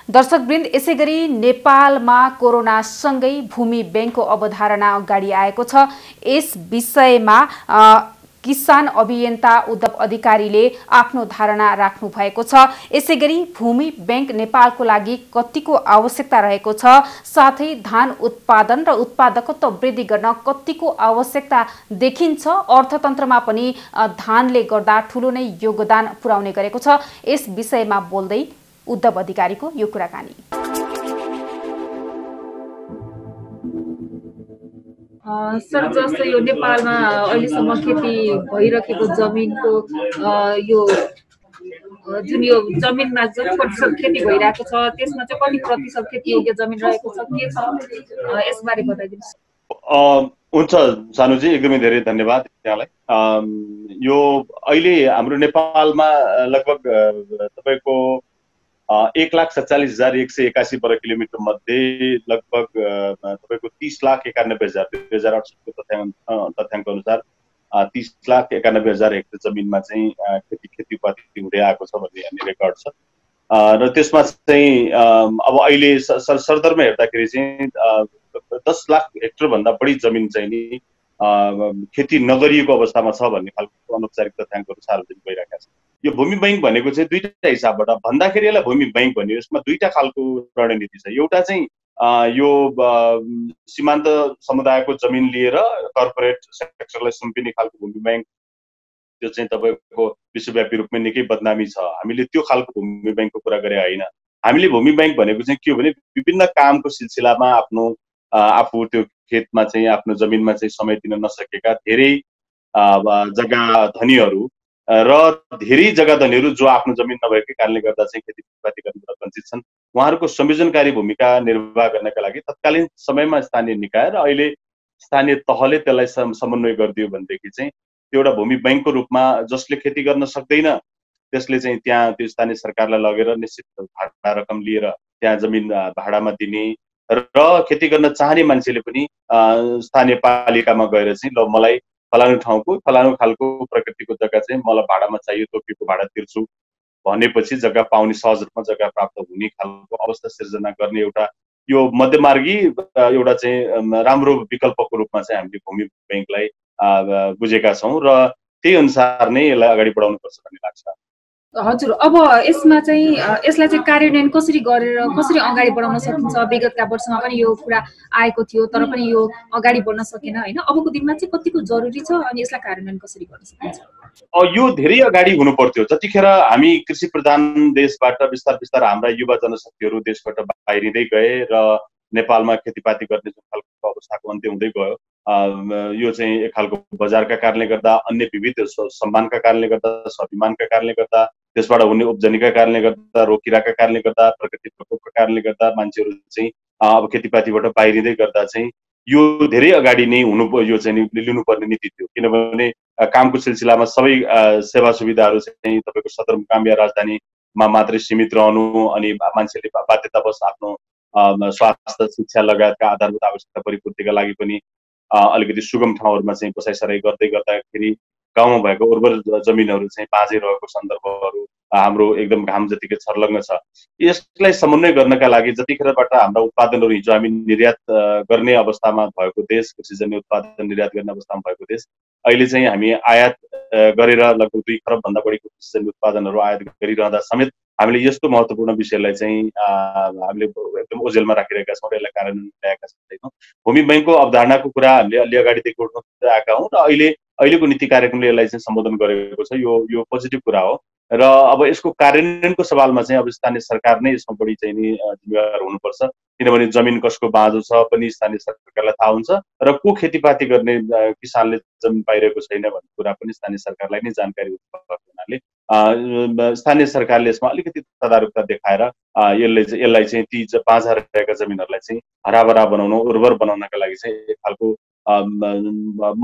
दर्शकवृन्द, यसैगरी नेपालमा कोरोनासँगै भूमि बैंकको अवधारणा अगाडि आएको छ। यस विषयमा किसान अभियन्ता उद्धव अधिकारीले आफ्नो धारणा राख्नु भएको छ। यसैगरी भूमि बैंक नेपालको लागि कतिको आवश्यकता रहेको छ, साथै धान उत्पादन र उत्पादकत्व वृद्धि गर्न कतिको आवश्यकता देखिन्छ, अर्थतन्त्रमा पनि धानले गर्दा ठूलो नै योगदान पुर्याउने गरेको छ। यस विषयमा बोल्दै उद्धव अधिकारीको यो कुराकानी। सर, जस्तो यो नेपालमा अहिलेसम्म खेती भइरहेको जमिनको यो जुन यो जमिनमा जति प्रतिशत खेती भइरहेको छ त्यसमा चाहिँ कति प्रतिशत खेती योग्य जमिन रहेको छ, के छ, यसबारे बताइदिनुहोस्। हुन्छ सानुजी, एकदमै धेरै धन्यवाद यहाँलाई। यो अहिले हाम्रो नेपालमा लगभग तपाईको 1,47,181 वर्ग किलोमिटर मध्ये लगभग तपाईको 30,91,000 2068 को तथ्याङ्क अनुसार 30,91,000 हेक्टर जमिनमा चाहिँ खेतीपाती हुँदै आएको छ भन्ने हामी रेकर्ड छ। र त्यसमा चाहिँ अब अहिले सरदरमा हेर्दाखेरि चाहिँ 10 लाख हेक्टर भन्दा बढी जमिन चाहिँ नि खेती नगरिएको अवस्थामा छ भन्ने खालको अनौपचारिक तथ्याङ्कहरू सार्वजनिक भइरहेका छन्। यो भूमि बैंक भनेको चाहिँ दुईटा हिसाबबाट भन्दाखेरि यसलाई भूमि बैंक भन्यो। यसमा दुईटा खालको रणनीति छ। एउटा चाहिँ यो सीमान्त समुदायको जमिन लिएर कर्पोरेट सेक्टरलाई सुम्पिने खालको भूमि बैंक, त्यो चाहिँ तपाईको विश्वव्यापी रूपमा निकै बदनामी छ। हामीले त्यो खालको भूमि बैंकको कुरा गरे होइन। हामीले भूमि बैंक भनेको चाहिँ के हो भने विभिन्न कामको सिलसिलामा आफू त्यो खेतमा चाहिँ आफ्नो जमिनमा चाहिँ समय दिन नसकेका धेरै जग्गा धनीहरू र धेरै जग्गा धनीहरू जो आफ्नो जमिन नभएकै कारणले गर्दा चाहिँ खेतीपाती गर्नबाट वञ्चित छन्, उहाँहरूको संयोजनकारी भूमिका निर्वाह गर्नका लागि तत्कालीन समयमा स्थानीय निकाय र अहिले स्थानीय तहले त्यसलाई समन्वय गरिदियो भनेदेखि चाहिँ त्यो एउटा भूमि बैंकको रूपमा जसले खेती गर्न सक्दैन त्यसले चाहिँ त्यहाँ त्यो स्थानीय सरकारलाई लगेर निश्चित भाडा रकम लिएर त्यहाँ जमिन भाडामा दिने र खेती गर्न चाहने मान्छेले पनि स्थानीय पालिकामा गएर चाहिँ ल मलाई फलानु ठाउँको फलानु खालको प्रकृतिको जग्गा चाहिँ मलाई भाडामा चाहियो, तोकेको भाडा तिर्छु भनेपछि जग्गा पाउने, सहज रूपमा जग्गा प्राप्त हुने खालको अवस्था सिर्जना गर्ने एउटा यो मध्यमार्गी एउटा चाहिँ राम्रो विकल्पको रूपमा चाहिँ हामीले भूमि बैंकलाई बुझेका छौँ र त्यही अनुसार नै यसलाई अगाडि बढाउनु पर्छ भन्ने लाग्छ। हजुर, अब यसमा चाहिँ यसलाई चाहिँ कार्यान्वयन कसरी गरेर कसरी अगाडि बढाउन सकिन्छ? विगतका वर्षमा पनि यो कुरा आएको थियो तर पनि यो अगाडि बढ्न सकेन हैन। अबको दिनमा चाहिँ कतिको जरुरी छ अनि यसलाई कार्यान्वयन कसरी गर्न सकिन्छ? यो धेरै अगाडि हुनु पर्थ्यो। जतिखेर हामी कृषि प्रधान देशबाट बिस्तार बिस्तार हाम्रा युवा जनशक्तिहरू देशबाट बाहिरिँदै गए र नेपालमा खेतीपाती गर्ने जुन खालको अवस्थाको अन्त्य हुँदै गयो, यो चाहिँ एक खालको बजारका कारणले गर्दा, अन्य विविध सम्मानका कारणले गर्दा, स्वाभिमानका कारणले गर्दा, त्यसबाट हुने उब्जनीका कारणले गर्दा, रोकिराका कारणले गर्दा, प्रकृति प्रकोपका कारणले गर्दा मान्छेहरू चाहिँ अब खेतीपातीबाट बाहिरिँदै गर्दा चाहिँ यो धेरै अगाडि नै यो चाहिँ लिनुपर्ने नीति थियो। किनभने कामको सिलसिलामा सबै सेवा सुविधाहरू चाहिँ तपाईँको सदरमुकाम या राजधानीमा मात्रै सीमित रहनु अनि मान्छेले बाध्यतावश आफ्नो स्वास्थ्य, शिक्षा लगायतका आधारभूत आवश्यकता परिपूर्तिका लागि पनि अलिकति सुगम ठाउँहरूमा चाहिँ बसाइसराई गर्दै गर्दाखेरि गाउँमा भएको उर्वर जमिनहरू चाहिँ बाँझै रहेको सन्दर्भहरू हाम्रो एकदम घाम जतिकै छर्लङ्ग छ। यसलाई समन्वय गर्नका लागि जतिखेरबाट हाम्रा उत्पादनहरू हिजो हामी निर्यात गर्ने अवस्थामा भएको देश, कृषिजन्य उत्पादन निर्यात गर्ने अवस्थामा भएको देश, अहिले चाहिँ हामी आयात गरेर लगभग 2 खरब भन्दा बढीको कृषिजन्य उत्पादनहरू आयात गरिरहँदा समेत हामीले यस्तो महत्त्वपूर्ण विषयलाई चाहिँ हामीले एकदम ओझेलमा राखिरहेका छौँ र यसलाई कार्यान्वयन ल्याएका छैनौँ। भूमि बैंकको अवधारणाको कुरा हामीले अलि अगाडिदेखि उठाउँदै आएका हौँ र अहिलेको नीति कार्यक्रमले यसलाई चाहिँ सम्बोधन गरेको छ। यो पोजिटिभ कुरा हो र अब यसको कार्यान्वयनको सवालमा चाहिँ अब स्थानीय सरकार नै यसमा बढी चाहिँ नि जिम्मेवार हुनुपर्छ। किनभने जमिन कसको बाँझो छ पनि स्थानीय सरकारलाई थाहा हुन्छ र को खेतीपाती गर्ने किसानले जमिन पाइरहेको छैन भन्ने कुरा पनि स्थानीय सरकारलाई नै जानकारी भएको हुनाले स्थानीय सरकारले यसमा अलिकति तदारुकता देखाएर यसलाई चाहिँ ती बाँझा रहेका जमिनहरूलाई चाहिँ हराभरा बनाउन, उर्वर बनाउनका लागि चाहिँ एक खालको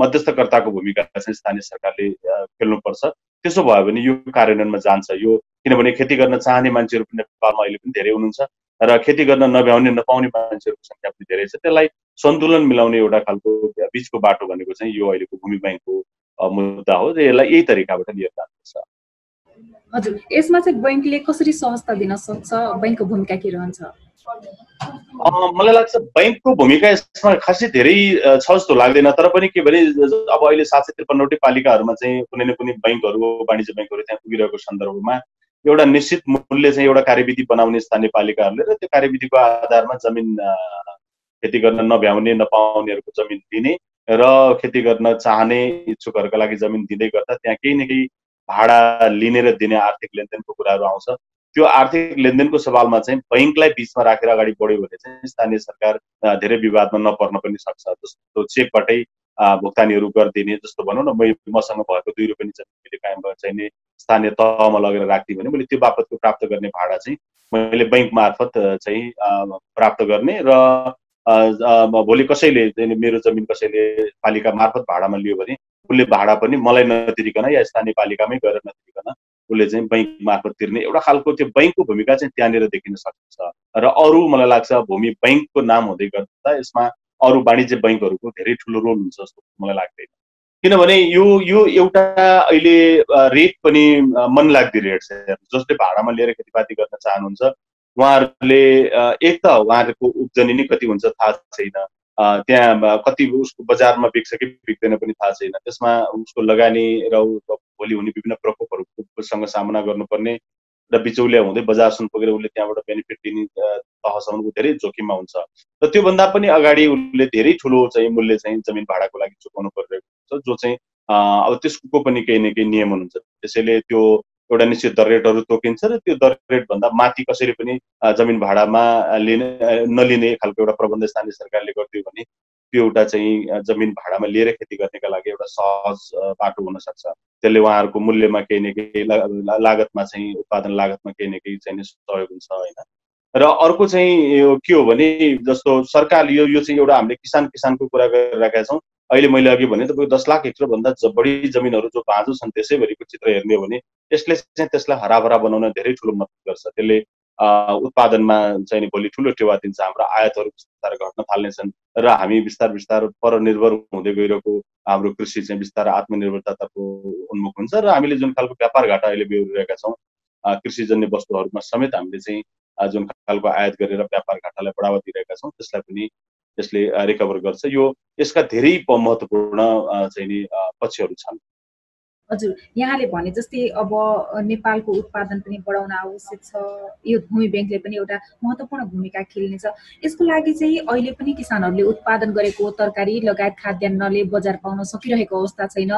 मध्यस्थकर्ताको भूमिका चाहिँ स्थानीय सरकारले खेल्नुपर्छ। त्यसो भयो भने यो कार्यान्वयनमा जान्छ। यो किनभने खेती गर्न चाहने मान्छेहरू पनि नेपालमा अहिले पनि धेरै हुनुहुन्छ र खेती गर्न नपाउने मान्छेहरूको सङ्ख्या पनि धेरै छ। त्यसलाई सन्तुलन मिलाउने एउटा खालको बिचको बाटो भनेको चाहिँ यो अहिलेको भूमि बैंकको मुद्दा हो र यसलाई यही तरिकाबाट लिएर जानुपर्छ। हजुर, यसमा चाहिँ बैंकले कसरी सहजता दिन सक्छ? बैंकको भूमिका के रहन्छ? मलाई लाग्छ बैंकको भूमिका यसमा खासै धेरै छ जस्तो लाग्दैन। तर पनि के भने अब अहिले 753वटै पालिकाहरूमा चाहिँ कुनै न कुनै बैंकहरू, वाणिज्य बैंकहरू त्यहाँ पुगिरहेको सन्दर्भमा एउटा निश्चित मूल्य चाहिँ एउटा कार्यविधि बनाउने स्थानीय पालिकाहरूले र त्यो कार्यविधिको आधारमा जमिन खेती गर्न नभ्याउने नपाउनेहरूको जमिन दिने र खेती गर्न चाहने इच्छुकहरूका लागि जमिन दिँदै गर्दा त्यहाँ केही न केही भाडा लिने र दिने आर्थिक लेनदेनको कुराहरू आउँछ। त्यो आर्थिक लेनदेनको सवालमा चाहिँ बैंकलाई बिचमा राखेर अगाडि बढ्यो भने चाहिँ स्थानीय सरकार धेरै विवादमा नपर्न पनि सक्छ। जस्तो चेकबाटै भुक्तानीहरू गरिदिने, जस्तो भनौँ न मसँग भएको 2 रुपियाँ जमिन कायम चाहिने स्थानीय तहमा लगेर राखिदियो भने मैले त्यो बापतको प्राप्त गर्ने भाडा चाहिँ मैले बैंक मार्फत चाहिँ प्राप्त गर्ने र भोलि कसैले मेरो जमिन कसैले पालिका मार्फत भाडामा लियो भने उसले भाडा पनि मलाई नतिरिकन या स्थानीय पालिकामै गएर नतिरिकन उसले चाहिँ बैंक मार्फत तिर्ने एउटा खालको त्यो बैंकको भूमिका चाहिँ त्यहाँनिर देखिन सक्छ। र अरू मलाई लाग्छ भूमि बैंकको नाम हुँदै गर्दा यसमा अरू वाणिज्य बैंकहरूको धेरै ठुलो रोल हुन्छ जस्तो मलाई लाग्दैन। किनभने यो यो एउटा अहिले रेट पनि मनलाग्दी रेट छ। जसले भाडामा लिएर खेतीपाती गर्न चाहनुहुन्छ उहाँहरूले एक त उहाँहरूको उब्जनी नै कति हुन्छ थाहा छैन, त्यहाँ कति उसको बजारमा बिक्छ कि बिक्दैन पनि थाहा छैन। त्यसमा उसको लगानी र भोलि हुने विभिन्न प्रकोपहरूसँग सामना गर्नुपर्ने र बिचौलिया हुँदै बजारसम्म पुगेर उसले त्यहाँबाट बेनिफिट लिने तहसम्म धेरै जोखिममा हुन्छ। र त्योभन्दा पनि अगाडि उसले धेरै ठुलो चाहिँ मूल्य चाहिँ जमिन भाडाको लागि चुकाउनु परिरहेको छ, जो चाहिँ अब त्यसको पनि केही न केही नियम हुनुहुन्छ। त्यसैले त्यो एउटा निश्चित दर रेटहरू तोकिन्छ र त्यो दर रेटभन्दा माथि कसैले पनि जमिन भाडामा नलिने खालको एउटा प्रबन्ध स्थानीय सरकारले गरिदियो भने त्यो एउटा चाहिँ जमिन भाडामा लिएर खेती गर्नेका लागि एउटा सहज बाटो हुन सक्छ। त्यसले उहाँहरूको मूल्यमा केही न केही लागतमा चाहिँ उत्पादन लागतमा केही न केही चाहिँ सहयोग हुन्छ होइन। र अर्को चाहिँ यो के हो भने जस्तो सरकार यो चाहिँ एउटा हामीले किसानको कुरा गरिरहेका छौँ। अहिले मैले अघि भने तपाईँको 10 लाख हेक्टरभन्दा बढी जमिनहरू जो बाँझो छन् त्यसैभरिको चित्र हेर्ने हो भने यसले चाहिँ त्यसलाई हराभरा बनाउन धेरै ठुलो मद्दत गर्छ। त्यसले उत्पादनमा चाहिँ भोलि ठुलो टेवा दिन्छ। हाम्रो आयातहरू बिस्तारै घट्न थाल्नेछन् र हामी बिस्तार परनिर्भर हुँदै गइरहेको हाम्रो कृषि चाहिँ बिस्तारै आत्मनिर्भरतातर्फ उन्मुख हुन्छ र हामीले जुन खालको व्यापार घाटा अहिले बेहोरिरहेका छौँ कृषिजन्य वस्तुहरूमा समेत हामीले चाहिँ जुन खालको आयात गरेर व्यापार घाटालाई बढावा दिइरहेका छौँ त्यसलाई पनि यसले रिकभर गर्छ। यसका धेरै महत्त्वपूर्ण चाहिँ नि पक्षहरू छन्। हजुर, यहाँले भने जस्तै अब नेपालको उत्पादन पनि बढाउन आवश्यक छ, यो भूमि बैंकले पनि एउटा महत्त्वपूर्ण भूमिका खेल्नेछ। यसको लागि चाहिँ अहिले पनि किसानहरूले उत्पादन गरेको तरकारी लगायत खाद्यान्नले बजार पाउन सकिरहेको अवस्था छैन।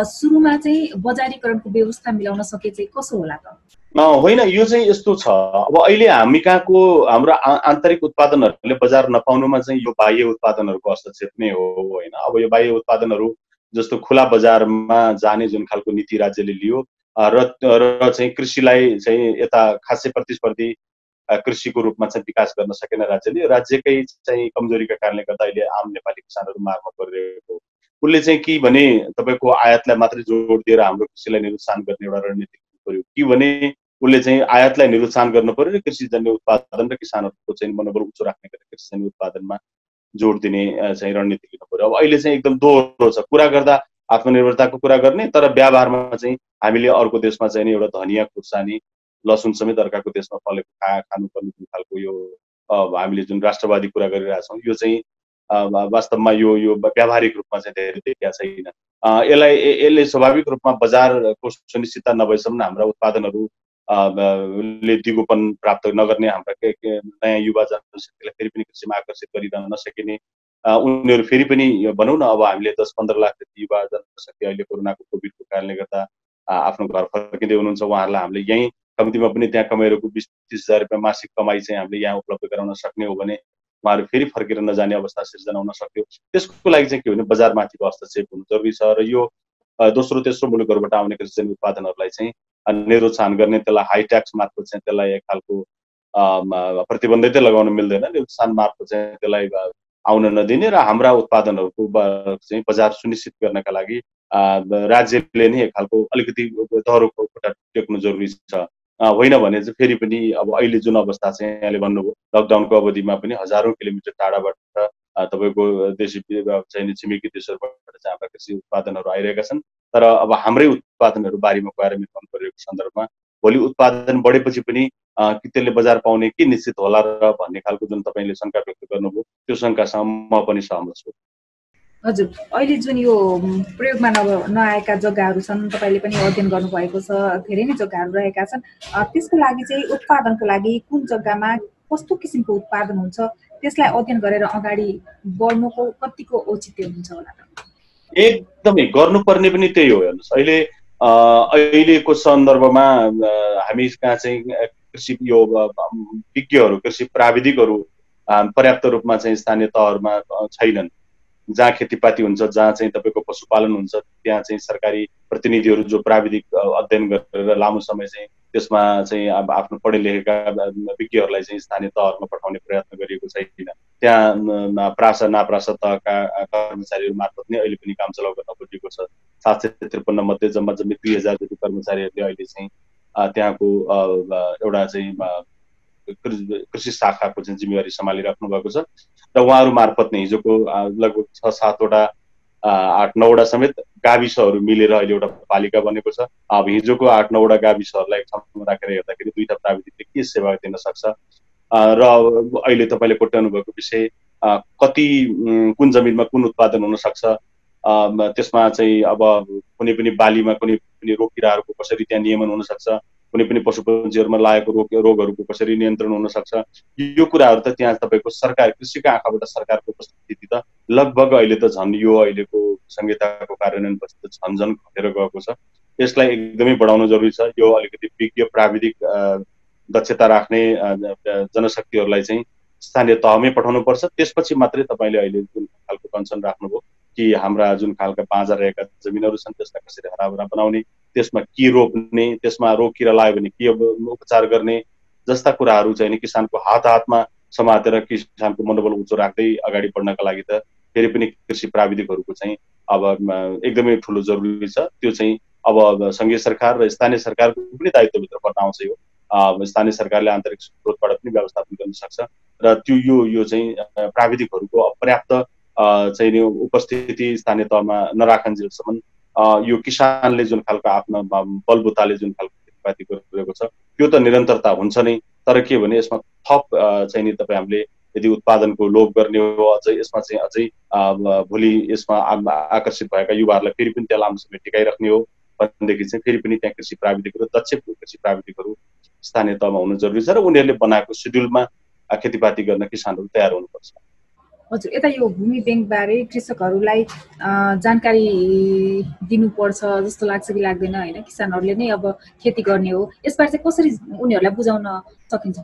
सुरुमा चाहिँ बजारीकरणको व्यवस्था मिलाउन सके चाहिँ कसो होला त? होइन, यो चाहिँ यस्तो छ। अब अहिले हामी कहाँको हाम्रो आन्तरिक उत्पादनहरूले बजार नपाउनुमा चाहिँ यो बाह्य उत्पादनहरूको हस्तक्षेप नै हो होइन। अब यो बाह्य उत्पादनहरू जस्तो खुला बजारमा जाने जुन खालको नीति राज्यले लियो र चाहिँ कृषिलाई चाहिँ यता खासै प्रतिस्पर्धी कृषिको रूपमा चाहिँ विकास गर्न सकेन राज्यले। राज्यकै चाहिँ कमजोरीका कारणले गर्दा अहिले आम नेपाली किसानहरू मारमा परिरहेको हो। उसले चाहिँ के भने तपाईँको आयातलाई मात्रै जोड दिएर हाम्रो कृषिलाई निरुत्सान गर्ने एउटा रणनीति पर्यो कि भने उसले चाहिँ आयातलाई निरुत्सान गर्नु पर्यो र कृषिजन्य उत्पादन र किसानहरूको चाहिँ मनोबल उच्च राख्ने गरेर कृषिजन्य उत्पादनमा जोड दिने चाहिँ रणनीति लिनु पर्यो। अब अहिले चाहिँ एकदम दोहोरो छ। कुरा गर्दा आत्मनिर्भरताको कुरा गर्ने तर व्यवहारमा चाहिँ हामीले अर्को देशमा चाहिँ एउटा धनिया खुर्सानी लसुन समेत अर्काको देशमा फलेको खानुपर्ने जुन खालको यो हामीले जुन राष्ट्रवादी कुरा गरिरहेछौँ यो चाहिँ वास्तवमा यो व्यावहारिक रूपमा चाहिँ धेरै देखिया छैन। यसले स्वाभाविक रूपमा बजारको सुनिश्चितता नभएसम्म हाम्रा उत्पादनहरू ले दिगोपन प्राप्त नगर्ने हाम्रा नयाँ युवा जनशक्तिलाई फेरि पनि कृषिमा आकर्षित गरिरहन नसकिने उनीहरू फेरि पनि भनौँ न अब हामीले 10-15 लाख जति युवा जनशक्ति अहिले कोरोनाको कोभिडको कारणले गर्दा आफ्नो घर फर्किँदै हुनुहुन्छ। उहाँहरूलाई हामीले यहीँ कम्तीमा पनि त्यहाँ कमाइरहेको 20-30 हजार रुपियाँ मासिक कमाइ चाहिँ हामीले यहाँ उपलब्ध गराउन सक्ने हो भने उहाँहरू फेरि फर्केर नजाने अवस्था सिर्जना हुन सक्यो। त्यसको लागि चाहिँ के भने बजारमाथिको हस्तक्षेप हुनु जरुरी छ र यो दोस्रो तेस्रो मुलुकहरूबाट आउने कृषि उत्पादनहरूलाई चाहिँ निरुत्सान गर्ने, त्यसलाई हाई ट्याक्स मार्फत चाहिँ त्यसलाई एक खालको प्रतिबन्धितै लगाउन मिल्दैन। निरुत्सान मार्फत चाहिँ त्यसलाई आउन नदिने र हाम्रा उत्पादनहरूको चाहिँ बजार सुनिश्चित गर्नका लागि राज्यले नै एक खालको अलिकति दहरोको खुट्टा टेक्नु जरुरी छ। होइन भने चाहिँ फेरि पनि अब अहिले जुन अवस्था चाहिँ यहाँले भन्नुभयो लकडाउनको अवधिमा पनि हजारौँ किलोमिटर टाढाबाट तपाईँको देशी चाहिँ छिमेकी देशहरूबाट चाहिँ हाम्रा कृषि उत्पादनहरू आइरहेका छन् तर अब हाम्रै उत्पादनहरू बारीमा गएर मिलाउनु परेको सन्दर्भमा भोलि उत्पादन बढेपछि पनि कि त्यसले बजार पाउने के निश्चित होला र भन्ने खालको जुन तपाईँले शङ्का व्यक्त गर्नुभयो त्यो शङ्कासँग म पनि सहमत छु। हजुर, अहिले जुन यो प्रयोगमा नआएका जग्गाहरू छन्, तपाईँले पनि अध्ययन गर्नुभएको छ, धेरै नै जग्गाहरू रहेका छन्, त्यसको लागि चाहिँ उत्पादनको लागि कुन जग्गामा कस्तो किसिमको उत्पादन हुन्छ त्यसलाई अध्ययन गरेर अगाडि बढ्नुको कतिको औचित्य हुन्छ होला त? एकदमै गर्नुपर्ने पनि त्यही हो। हेर्नुहोस्, अहिलेको सन्दर्भमा हामी कहाँ चाहिँ कृषि यो विज्ञहरू, कृषि प्राविधिकहरू पर्याप्त रूपमा चाहिँ स्थानीय तहहरूमा छैनन्। जहाँ खेतीपाती हुन्छ, जहाँ चाहिँ तपाईँको पशुपालन हुन्छ, त्यहाँ चाहिँ सरकारी प्रतिनिधिहरू जो प्राविधिक अध्ययन गरेर लामो समय चाहिँ त्यसमा चाहिँ अब आफ्नो पढे लेखेका विज्ञहरूलाई चाहिँ स्थानीय तहहरूमा पठाउने प्रयत्न गरिएको छैन। त्यहाँ प्रासा नाप्रासा तहका कर्मचारीहरू मार्फत नै अहिले पनि काम चलाउ गर्न खोजिएको छ। 753 मध्ये जम्मा 2000 जति कर्मचारीहरूले अहिले चाहिँ त्यहाँको एउटा चाहिँ कृषि शाखाको चाहिँ जिम्मेवारी सम्हालिराख्नु भएको छ र उहाँहरू मार्फत नै हिजोको लगभग 6-7 वटा 8-9 वटा समेत गाविसहरू मिलेर अहिले एउटा पालिका बनेको छ। अब हिजोको 8-9 वटा गाविसहरूलाई एक ठाउँमा राखेर हेर्दाखेरि दुईटा प्राविधिकले के सेवा दिन सक्छ र अहिले तपाईँले कोट्याउनु भएको विषय कति कुन जमिनमा कुन उत्पादन हुन सक्छ, त्यसमा चाहिँ अब कुनै पनि बालीमा कुनै पनि रोग किराहरूको कसरी त्यहाँ नियमन हुन सक्छ, कुनै पनि पशुपक्षीहरूमा लागेको रोगहरूको कसरी नियन्त्रण हुन सक्छ, यो कुराहरू त त्यहाँ तपाईँको सरकार कृषिका आँखाबाट सरकारको उपस्थिति त लगभग अहिले त झन् यो अहिलेको संहिताको कार्यान्वयनपछि त झन् घटेर गएको छ। यसलाई एकदमै बढाउन जरुरी छ। यो अलिकति विज्ञ प्राविधिक दक्षता राख्ने जनशक्तिहरूलाई चाहिँ स्थानीय तहमै पठाउनुपर्छ। त्यसपछि मात्रै तपाईँले अहिले जुन खालको कन्सर्न राख्नुभयो कि हाम्रा जुन खालका बाँझा रहेका जमिनहरू छन् त्यसलाई कसरी हराभरा बनाउने, त्यसमा के रोप्ने, त्यसमा रोग किरा लाग्यो भने के उपचार गर्ने जस्ता कुराहरू चाहिँ किसानको हातमा समातेर किसानको मनोबल उच्च राख्दै अगाडि बढ्नका लागि त फेरि पनि कृषि प्राविधिकहरूको चाहिँ अब एकदमै ठुलो जरुरी छ। त्यो चाहिँ अब संघीय सरकार र स्थानीय सरकारको पनि दायित्वभित्र पर्न आउँछ। यो स्थानीय सरकारले आन्तरिक स्रोतबाट पनि व्यवस्थापन गर्न सक्छ र त्यो यो चाहिँ प्राविधिकहरूको पर्याप्त चाहिँ उपस्थिति स्थानीय तहमा नराखन्जेलसम्म यो किसानले जुन खालको आफ्नो बलबुताले जुन खालको खेतीपाती गरिरहेको छ त्यो त निरन्तरता हुन्छ नै। तर के भने यसमा थप चाहिँ नि तपाईँ हामीले यदि उत्पादनको लोभ गर्ने हो, अझै यसमा चाहिँ अझै भोलि यसमा आकर्षित भएका युवाहरूलाई फेरि पनि त्यहाँ लामो समय टिकाइराख्ने हो भनेदेखि चाहिँ फेरि पनि त्यहाँ कृषि प्राविधिकहरू, दक्ष कृषि प्राविधिकहरू स्थानीय तहमा हुनु जरुरी छ र उनीहरूले बनाएको सेड्युलमा खेतीपाती गर्न किसानहरू तयार हुनुपर्छ। हजुर, यता यो भूमि ब्याङ्कबारे कृषकहरूलाई जानकारी दिनुपर्छ जस्तो लाग्छ कि लाग्दैन? होइन, किसानहरूले नै अब खेती गर्ने हो, यसबारे चाहिँ कसरी उनीहरूलाई बुझाउन सकिन्छ?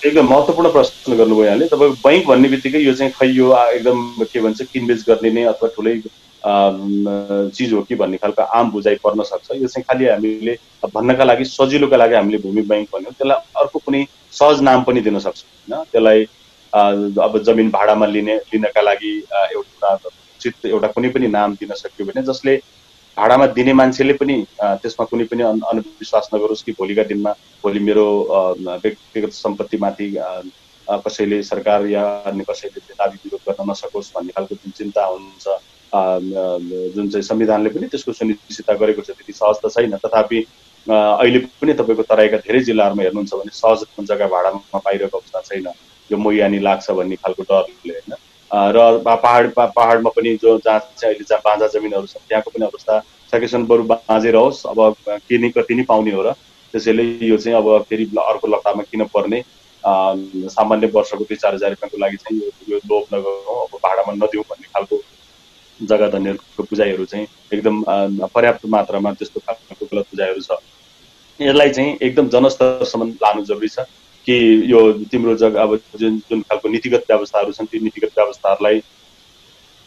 एकदम महत्त्वपूर्ण प्रश्न गर्नुभयो यहाँले। तपाईँको बैङ्क भन्ने बित्तिकै यो चाहिँ खै यो एकदम के भन्छ किनबेच गर्ने नै अथवा ठुलै चिज हो कि भन्ने खालको आम बुझाइ पर्न सक्छ। यो चाहिँ खालि हामीले भन्नका लागि सजिलोका लागि हामीले भूमि बैङ्क भन्यौँ, त्यसलाई अर्को कुनै सहज नाम पनि दिन सक्छौँ होइन। त्यसलाई अब जमिन भाडामा लिनका लागि एउटा कुनै पनि नाम दिन सक्यो भने जसले भाडामा दिने मान्छेले पनि त्यसमा कुनै पनि अन्धविश्वास नगरोस् कि भोलि मेरो व्यक्तिगत सम्पत्तिमाथि कसैले सरकार या अन्य कसैले दाबी विरोध गर्न नसकोस् भन्ने खालको जुन चिन्ता हुन्छ, जुन चाहिँ संविधानले पनि त्यसको सुनिश्चितता गरेको छ, त्यति सहज त छैन। तथापि अहिले पनि तपाईँको तराईका धेरै जिल्लाहरूमा हेर्नुहुन्छ भने सहज जग्गा भाडामा पाइरहेको अवस्था छैन, यो मोयानी लाग्छ भन्ने खालको डरले होइन। र पहाडमा पनि जहाँ चाहिँ अहिले जहाँ बाँझा जमिनहरू छन् त्यहाँको पनि अवस्था सकेसम्म बरु बाँझै रहोस्, अब कति नै पाउने हो र त्यसैले यो चाहिँ अब फेरि अर्को लतामा किन पर्ने, सामान्य वर्षको 3-4 हजार रुपियाँको लागि चाहिँ यो लोभ नगरौँ, अब भाडामा नदिउँ भन्ने खालको जग्गा धनीहरूको बुझाइहरू चाहिँ एकदम पर्याप्त मात्रामा त्यस्तो खालको गलत बुझाइहरू छ। यसलाई चाहिँ एकदम जनस्तरसम्म लानु जरुरी छ कि यो तिम्रो जग्गा अब जुन खालको नीतिगत व्यवस्थाहरू छन् त्यो नीतिगत व्यवस्थाहरूलाई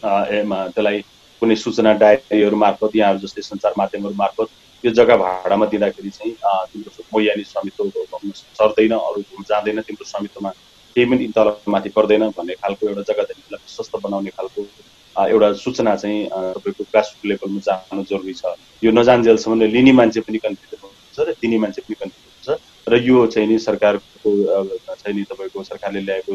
त्यसलाई कुनै सूचना डायरीहरू मार्फत यहाँहरू जस्तै सञ्चार माध्यमहरू मार्फत यो जग्गा भाडामा दिँदाखेरि चाहिँ तिम्रो मोयानी स्वामित्व सर्दैन, अरू जाँदैन, तिम्रो स्वामित्वमा केही पनि तलमाथि पर्दैन भन्ने खालको एउटा जग्गा धनीलाई विश्वस्त बनाउने खालको एउटा सूचना चाहिँ तपाईँको ग्रासरुट लेभलमा जानु जरुरी छ। यो नजान्जेलसम्म लिने मान्छे पनि कन्फ्युजन हुन्छ र दिने मान्छे पनि कन्फ्युजन हुन्छ र यो चाहिँ नि सरकारको चाहिँ नि तपाईँको सरकारले ल्याएको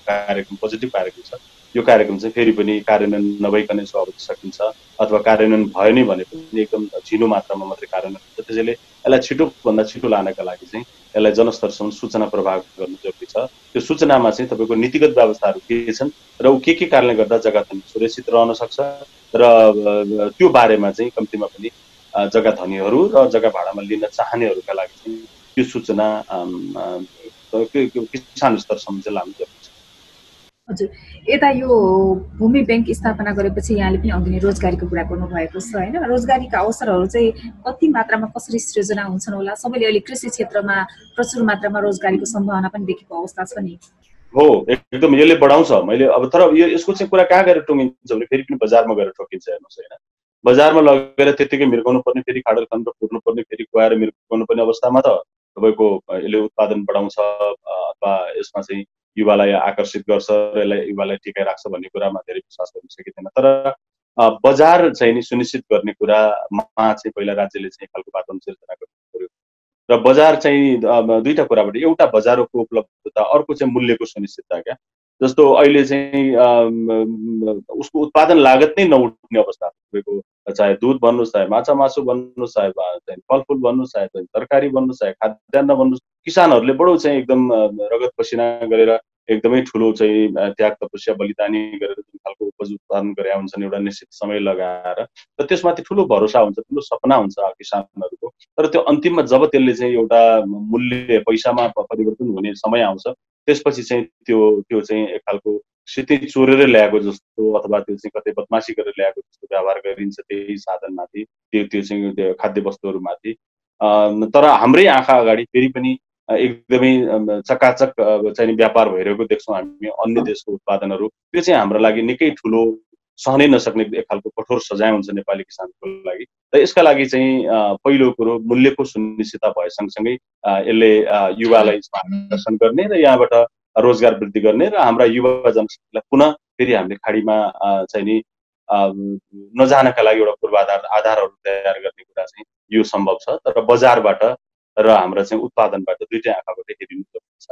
कार्यक्रम पोजिटिभ कार्यक्रम छ, यो कार्यक्रम चाहिँ फेरि पनि कार्यान्वयन नभइकन यसको अवधि सकिन्छ अथवा कार्यान्वयन भयो नै भने पनि एकदम झिनो मात्रामा मात्रै कार्यान्वयन हुन्छ। त्यसैले यसलाई छिटोभन्दा छिटो लानका लागि चाहिँ यसलाई जनस्तरसम्म सूचना प्रवाह गर्नु जरुरी छ। त्यो सूचनामा चाहिँ तपाईँको नीतिगत व्यवस्थाहरू के छन् र ऊ के कारणले गर्दा जग्गा धनी सुरक्षित रहन सक्छ र त्यो बारेमा चाहिँ कम्तीमा पनि जग्गा धनीहरू र जग्गा भाडामा लिन चाहनेहरूका लागि चाहिँ त्यो सूचना किसान स्तरसम्म चाहिँ लानु जरुरी छ। हजुर, यता यो भूमि बैंक स्थापना गरेपछि यहाँले पनि अघि नै रोजगारीको कुरा गर्नुभएको छ होइन? रोजगारीका अवसरहरू चाहिँ कति मात्रामा कसरी सृजना हुन्छन् होला? सबैले अहिले कृषि क्षेत्रमा प्रचुर मात्रामा रोजगारीको सम्भावना पनि देखेको अवस्था छ नि। हो, एकदम यसले बढाउँछ। मैले अब तर यसको चाहिँ कुरा कहाँ गएर टुङ्गिन्छ भने फेरि पनि बजारमा गएर ठोकिन्छ। हेर्नुहोस् होइन, बजारमा लगेर त्यत्तिकै मिर्गाउनु पर्ने, फेरि खाडल खनेर पुर्नु पर्ने, फेरि कुहाएर मिर्गाउनु पर्ने अवस्थामा त तपाईँको यसले उत्पादन बढाउँछ अथवा यसमा चाहिँ युवालाई आकर्षित गर्छ र यसलाई युवालाई टिकाइ राख्छ भन्ने कुरामा धेरै विश्वास गर्न सकिँदैन। तर बजार चाहिँ नि सुनिश्चित गर्ने कुरामा चाहिँ पहिला राज्यले चाहिँ एक खालको वातावरण सिर्जना गर्नु पर्यो र बजार चाहिँ दुईटा कुराबाट, एउटा बजारको उपलब्धता, अर्को चाहिँ मूल्यको सुनिश्चितता। क्या जस्तो अहिले चाहिँ उसको उत्पादन लागत नै नउठ्ने अवस्था, तपाईँको चाहे दुध भन्नुहोस्, चाहे माछा मासु भन्नुहोस्, चाहे फलफुल भन्नुहोस्, चाहे तरकारी भन्नुहोस्, चाहे खाद्यान्न भन्नुहोस्, किसानहरूले बडो चाहिँ एकदम रगत पसिना गरेर एकदमै ठुलो चाहिँ त्याग तपस्या बलिदानी गरेर जुन खालको उपज उत्पादन गरे हुन्छन् एउटा निश्चित समय लगाएर, र त्यसमाथि ठुलो भरोसा हुन्छ, ठुलो सपना हुन्छ किसानहरूको। तर त्यो अन्तिममा जब त्यसले चाहिँ एउटा मूल्य पैसामा परिवर्तन हुने समय आउँछ त्यसपछि चाहिँ त्यो चाहिँ एक खालको सिधै चोरेर ल्याएको जस्तो अथवा त्यो चाहिँ कतै बदमासी गरेर ल्याएको जस्तो व्यवहार गरिन्छ त्यही साधनमाथि, त्यो चाहिँ खाद्य वस्तुहरूमाथि। तर हाम्रै आँखा अगाडि फेरि पनि एकदमै चकाचक चाहिँ व्यापार भइरहेको देख्छौँ हामी। अन्य देशको उत्पादनहरू त्यो चाहिँ हाम्रो लागि निकै ठुलो सहनै नसक्ने एक खालको कठोर सजाय हुन्छ नेपाली किसानको लागि। र यसका लागि चाहिँ पहिलो कुरो मूल्यको सुनिश्चितता भए सँगसँगै यसले युवालाई आकर्षण गर्ने र यहाँबाट रोजगार वृद्धि गर्ने र हाम्रा युवा जनशक्तिलाई पुनः फेरि हामीले खाडीमा चाहिँ नि नजानका लागि एउटा पूर्वाधार आधारहरू तयार गर्ने कुरा चाहिँ यो सम्भव छ। तर बजारबाट र हाम्रा चाहिँ उत्पादनबाट दुईटै आँखाबाट हेरिनु पर्छ।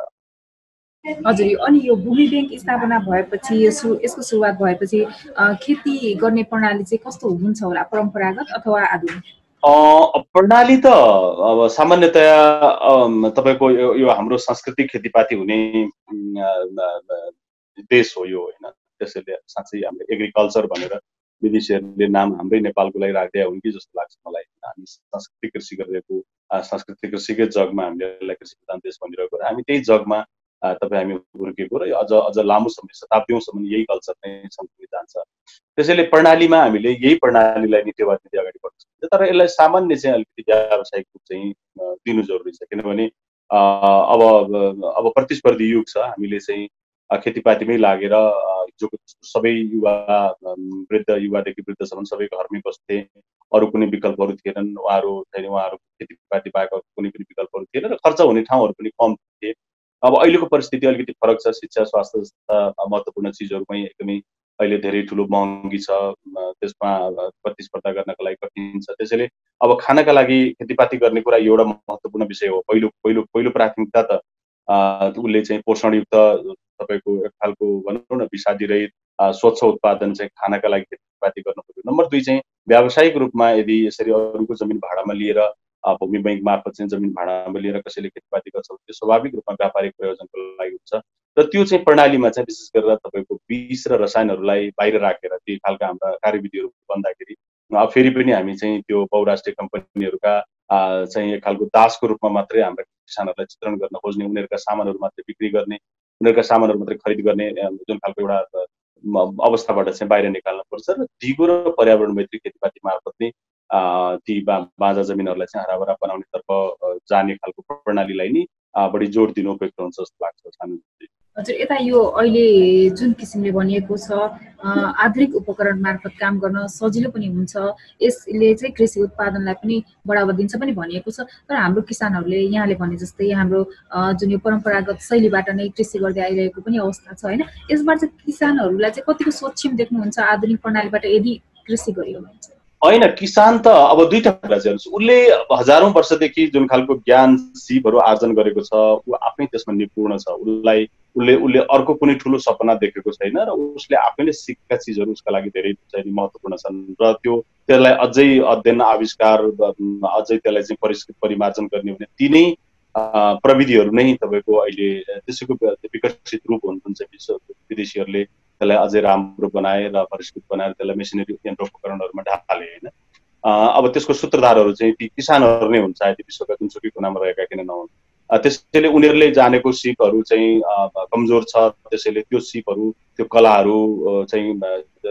हजुर, अनि यो भूमि बैंक स्थापना भएपछि यसको सुरुवात भएपछि खेती गर्ने प्रणाली चाहिँ कस्तो हुन्छ होला, परम्परागत अथवा आधुनिक? प्रणाली त अब सामान्यतया तपाईँको यो हाम्रो सांस्कृतिक खेतीपाती हुने देश हो यो होइन। त्यसैले साँच्चै हामीले एग्रिकल्चर भनेर विदेशीहरूले नाम हाम्रै नेपालको लागि राख्दै हुन् कि जस्तो लाग्छ मलाई। हामी सांस्कृतिक कृषि गरिरहेको, सांस्कृतिक कृषिकै जगमा हामीले यसलाई कृषि प्रधान देश भनिरहेको र हामी त्यही जगमा हामी हुर्केको र अझ लामो समय शताब्दीसम्म यही कल्चर नै सँगसँगै जान्छ। त्यसैले प्रणालीमा हामीले यही प्रणालीलाई नै टेवा दिँदै अगाडि बढ्न सकिन्छ। तर यसलाई सामान्य चाहिँ अलिकति व्यावसायिक रूप चाहिँ दिनु जरुरी छ, किनभने अब प्रतिस्पर्धी युग छ। हामीले चाहिँ खेतीपातीमै लागेर जो सबै युवादेखि वृद्धसम्म सबै घरमै बस्थे, अरू कुनै विकल्पहरू थिएनन्। उहाँहरू खेतीपाती बाहेक कुनै पनि विकल्पहरू थिएन र खर्च हुने ठाउँहरू पनि कम थिए। अब अहिलेको परिस्थिति अलिकति फरक छ। शिक्षा, स्वास्थ्य जस्ता महत्त्वपूर्ण चिजहरूमै एकदमै अहिले धेरै ठुलो महँगी छ, त्यसमा प्रतिस्पर्धा गर्नका लागि कठिन छ। त्यसैले अब खानका लागि खेतीपाती गर्ने कुरा एउटा महत्त्वपूर्ण विषय हो। पहिलो प्राथमिकता त उसले चाहिँ पोषणयुक्त तपाईँको एक खालको भनौँ न विषादी स्वच्छ उत्पादन चाहिँ खानका लागि खेतीपाती गर्नु पर्यो। नम्बर 2 चाहिँ व्यावसायिक रूपमा यदि यसरी अरूको जमिन भाडामा लिएर भूमि बैंक मार्फत चाहिँ जमिन भाडामा लिएर कसैले खेतीपाती गर्छ त्यो स्वाभाविक रूपमा व्यापारिक प्रयोजनको लागि हुन्छ। र त्यो चाहिँ प्रणालीमा चाहिँ विशेष गरेर तपाईँको विष र रसायनहरूलाई बाहिर राखेर ती खालका हाम्रा कार्यविधिहरू बन्दाखेरि फेरि पनि हामी चाहिँ त्यो बहुराष्ट्रिय कम्पनीहरूका चाहिँ एक खालको दासको रूपमा मात्रै हाम्रा किसानहरूलाई चित्रण गर्न खोज्ने, उनीहरूका सामानहरू मात्रै बिक्री गर्ने, उनीहरूका सामानहरू मात्रै खरिद गर्ने जुन खालको एउटा अवस्थाबाट चाहिँ बाहिर निकाल्नु पर्छ र दिगो र पर्यावरण मैत्री खेतीपाती मार्फत नै ती बाँझा जमिनहरूलाई चाहिँ हराभरा बनाउनेतर्फ जाने खालको प्रणालीलाई नै बढी जोड दिनु उपयुक्त हुन्छ जस्तो लाग्छ। हजुर, यता यो अहिले जुन किसिमले भनिएको छ आधुनिक उपकरण मार्फत काम गर्न सजिलो पनि हुन्छ, यसले चाहिँ कृषि उत्पादनलाई पनि बढावा दिन्छ पनि भनिएको छ। तर हाम्रो किसानहरूले यहाँले भने जस्तै हाम्रो जुन यो परम्परागत शैलीबाट नै कृषि गर्दै आइरहेको पनि अवस्था छ होइन। यसबाट चाहिँ किसानहरूलाई चाहिँ कतिको सक्षम देख्नुहुन्छ आधुनिक प्रणालीबाट यदि कृषि गरियो भने? होइन, किसान त अब दुईटा कुरा चाहिँ हेर्नुहोस्, उसले हजारौं वर्षदेखि जुन खालको ज्ञान सिपहरू आर्जन गरेको छ ऊ आफै त्यसमा निपुण छ। उसले अर्को कुनै ठुलो सपना देखेको छैन र उसले आफैले सिकेका चिजहरू उसका लागि धेरै चाहिँ महत्त्वपूर्ण छन् र त्यसलाई अझै अध्ययन आविष्कार अझै त्यसलाई चाहिँ परिष्कृत परिमार्जन गर्ने भने ती नै प्रविधिहरू नै तपाईँको अहिले त्यसैको विकसित रूप हुनुहुन्छ। विदेशीहरूले त्यसलाई अझै राम्रो बनाए र परिष्कृत बनाएर त्यसलाई मेसिनरी यन्त्र उपकरणहरूमा ढाले होइन। अब त्यसको सूत्रधारहरू चाहिँ ती किसानहरू नै हुन्छ, यदि विश्वका जुनसुकै कुनामा रहेका किन नहुन्। त्यसैले उनीहरूले जानेको सिपहरू चाहिँ कमजोर छ, त्यसैले त्यो सिपहरू त्यो कलाहरू चाहिँ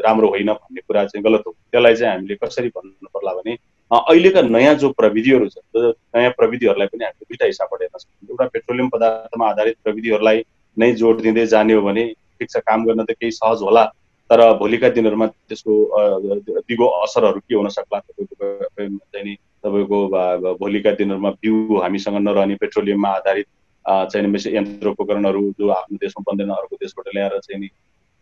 राम्रो होइन भन्ने कुरा चाहिँ गलत हो। त्यसलाई चाहिँ हामीले कसरी भन्नु पर्ला भने अहिलेका नयाँ जो प्रविधिहरू छ, नयाँ प्रविधिहरूलाई पनि हामीले दुईटा हिसाबबाट हेर्न सक्छौँ। एउटा पेट्रोलियम पदार्थमा आधारित प्रविधिहरूलाई नै जोड दिँदै जाने हो भने ठिक छ, काम गर्न त केही सहज होला, तर भोलिका दिनहरूमा त्यसको दिगो असरहरू के हुन सक्ला तपाईँको भोलिका दिनहरूमा बिउ हामीसँग नरहने पेट्रोलियममा आधारित चाहिँ यन्त्र उपकरणहरू जो आफ्नो देशमा बन्दैन अर्को देशबाट ल्याएर चाहिँ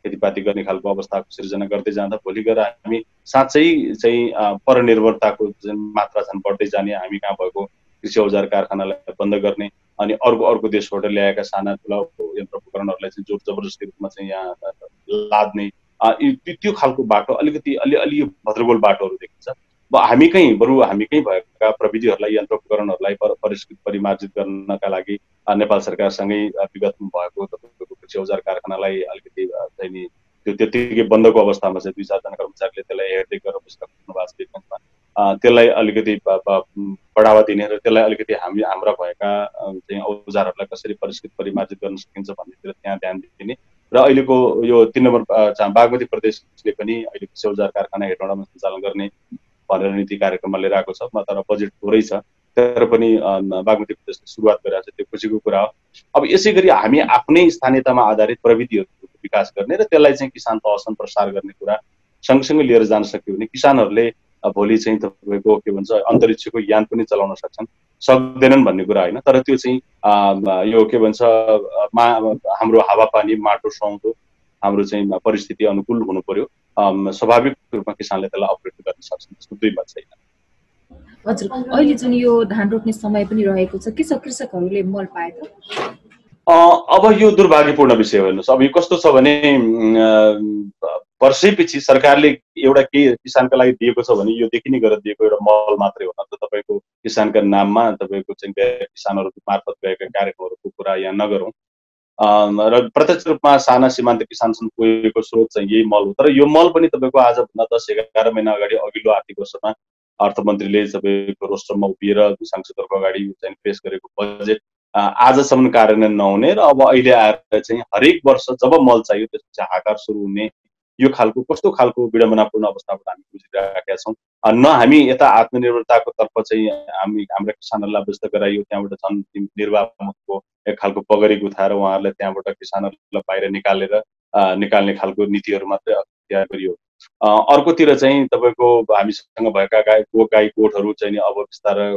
खेतीपाती गर्ने खालको अवस्थाको सिर्जना गर्दै जाँदा भोलि गएर हामी साँच्चै चाहिँ परनिर्भरताको जुन मात्रा छन् बढ्दै जाने, हामी कहाँ भएको कृषि औजार कारखानालाई बन्द गर्ने अनि अर्को देशबाट ल्याएका साना ठुला यन्त्र उपकरणहरूलाई चाहिँ जोर जबरजस्ती रूपमा चाहिँ यहाँ लाद्ने त्यो खालको बाटो अलि भद्रगोल बाटोहरू देखिन्छ। हामी कहीँ भएका प्रविधिहरूलाई यन्त्र उपकरणहरूलाई परिष्कृत परिमार्जित गर्नका लागि नेपाल सरकारसँगै विगतमा भएको तपाईँको कृषि औजार कारखानालाई अलिकति चाहिँ नि त्यो त्यतिकै बन्दको अवस्थामा चाहिँ 2-4 जना कर्मचारीले त्यसलाई हेर्दै गरेर बस्नु भएको छ। त्यसलाई अलिकति बढावा दिने र त्यसलाई अलिकति हाम्रा भएका चाहिँ औजारहरूलाई कसरी परिष्कृत परिमार्जित गर्न सकिन्छ भन्नेतिर त्यहाँ ध्यान दिने र अहिलेको यो 3 नम्बर बागमती प्रदेशले पनि अहिले कृषि औजार कारखाना हेटौँडामा सञ्चालन गर्ने भनेर नीति कार्यक्रममा लिएर आएको छ। तर बजेट थोरै छ, तर पनि बागमती प्रदेशले सुरुवात गरेको छ, त्यो खुसीको कुरा हो। अब यसै गरी हामी आफ्नै स्थानीयतामा आधारित प्रविधिहरूको विकास गर्ने र त्यसलाई चाहिँ किसान तहसम्म प्रसार गर्ने कुरा सँगसँगै लिएर जान सक्यो भने किसानहरूले भोलि चाहिँ तपाईँको के भन्छ अन्तरिक्षको यान पनि चलाउन सक्दैनन् भन्ने कुरा होइन, तर त्यो चाहिँ यो के भन्छ हाम्रो हावापानी माटो सुहाउँदो हाम्रो चाहिँ परिस्थिति अनुकूल हुनु पर्यो। स्वाभाविक रूपमा किसानले त्यसलाई अपरेट गर्न सक्छन्, त्यसको दुई मत छैन। हजुर, अहिले जुन यो धान रोप्ने समय पनि रहेको छ, के छ कृषकहरूले मल पाए त? अब यो दुर्भाग्यपूर्ण विषय हो। हेर्नुहोस्, अब यो कस्तो छ भने वर्षैपछि सरकारले एउटा केही किसानका लागि दिएको छ भने यो देखिने गरेर दिएको एउटा मल मात्रै हो, नत्र तपाईँको किसानका नाममा तपाईँको चाहिँ किसानहरू मार्फत गएका कार्यक्रमहरूको कुरा यहाँ नगरौँ। र प्रत्यक्ष रूपमा साना सीमान्त किसानसम्म पुगेको स्रोत चाहिँ यही मल हो। तर यो मल पनि तपाईँको आजभन्दा 10-11 महिना अगाडि अघिल्लो आर्थिक वर्षमा अर्थमन्त्रीले तपाईँको रोस्टरमा उभिएर सांसदहरूको अगाडि चाहिँ पेश गरेको बजेट आजसम्म कार्यान्वयन नहुने र अब अहिले आएर चाहिँ हरेक वर्ष जब मल चाहियो त्यसपछि हाहाकार सुरु हुने, यो खालको कस्तो खालको विडम्बनापूर्ण अवस्थाबाट हामी गुज्रिरहेका छौँ। न हामी यता आत्मनिर्भरताको तर्फ चाहिँ हाम्रा किसानहरूलाई व्यस्त गराइयो, त्यहाँबाट झन् निर्वाहको एक खालको पगरी गुथाएर उहाँहरूलाई त्यहाँबाट किसानहरूलाई बाहिर निकाल्ने खालको नीतिहरू मात्रै अख्तियार गरियो। अर्कोतिर चाहिँ तपाईँको हामीसँग भएका गाई गोठहरू चाहिँ अब बिस्तारै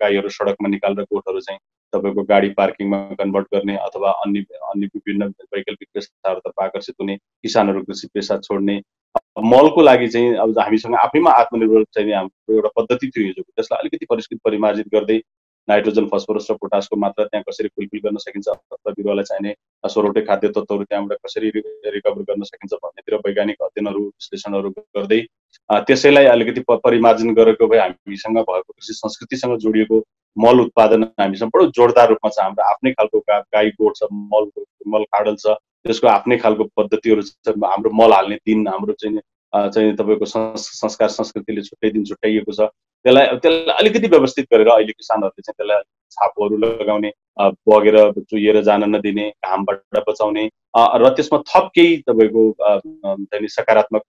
गाईहरू सडकमा निकालेर गोठहरू चाहिँ तपाईँको गाडी पार्किङमा कन्भर्ट गर्ने अथवा अन्य विभिन्न वैकल्पिक पेसाहरूतर्फ आकर्षित हुने, किसानहरू कृषि पेसा छोड्ने। मलको लागि चाहिँ अब हामीसँग आफैमा आत्मनिर्भर चाहिँ हाम्रो एउटा पद्धति थियो हिजो, त्यसलाई अलिकति परिष्कृत परिमार्जित गर्दै नाइट्रोजन फस्फोरस र पोटासको मात्रा त्यहाँ कसरी फुलफिल गर्न सकिन्छ अथवा बिरुवालाई चाहिने सोरोटे खाद्य तत्त्वहरू त्यहाँबाट कसरी रिकभर गर्न सकिन्छ भन्नेतिर वैज्ञानिक अध्ययनहरू विश्लेषणहरू गर्दै त्यसैलाई अलिकति परिमार्जन गरेको भए हामीसँग भएको कृषि संस्कृतिसँग जोडिएको मल उत्पादन हामीसँग बडो जोरदार रूपमा छ। हाम्रो आफ्नै खालको गाई गोठ छ, मल खाडल छ, त्यसको आफ्नै खालको पद्धतिहरू छ। हाम्रो मल हाल्ने दिन हाम्रो चाहिँ तपाईँको संस्कार संस्कृतिले छुट्टै दिन छुट्याइएको छ। त्यसलाई अलिकति व्यवस्थित गरेर अहिले किसानहरूले चाहिँ त्यसलाई छापोहरू लगाउने, बगेर चुहिएर जान नदिने, घामबाट बचाउने र त्यसमा थप केही तपाईँको चाहिँ सकारात्मक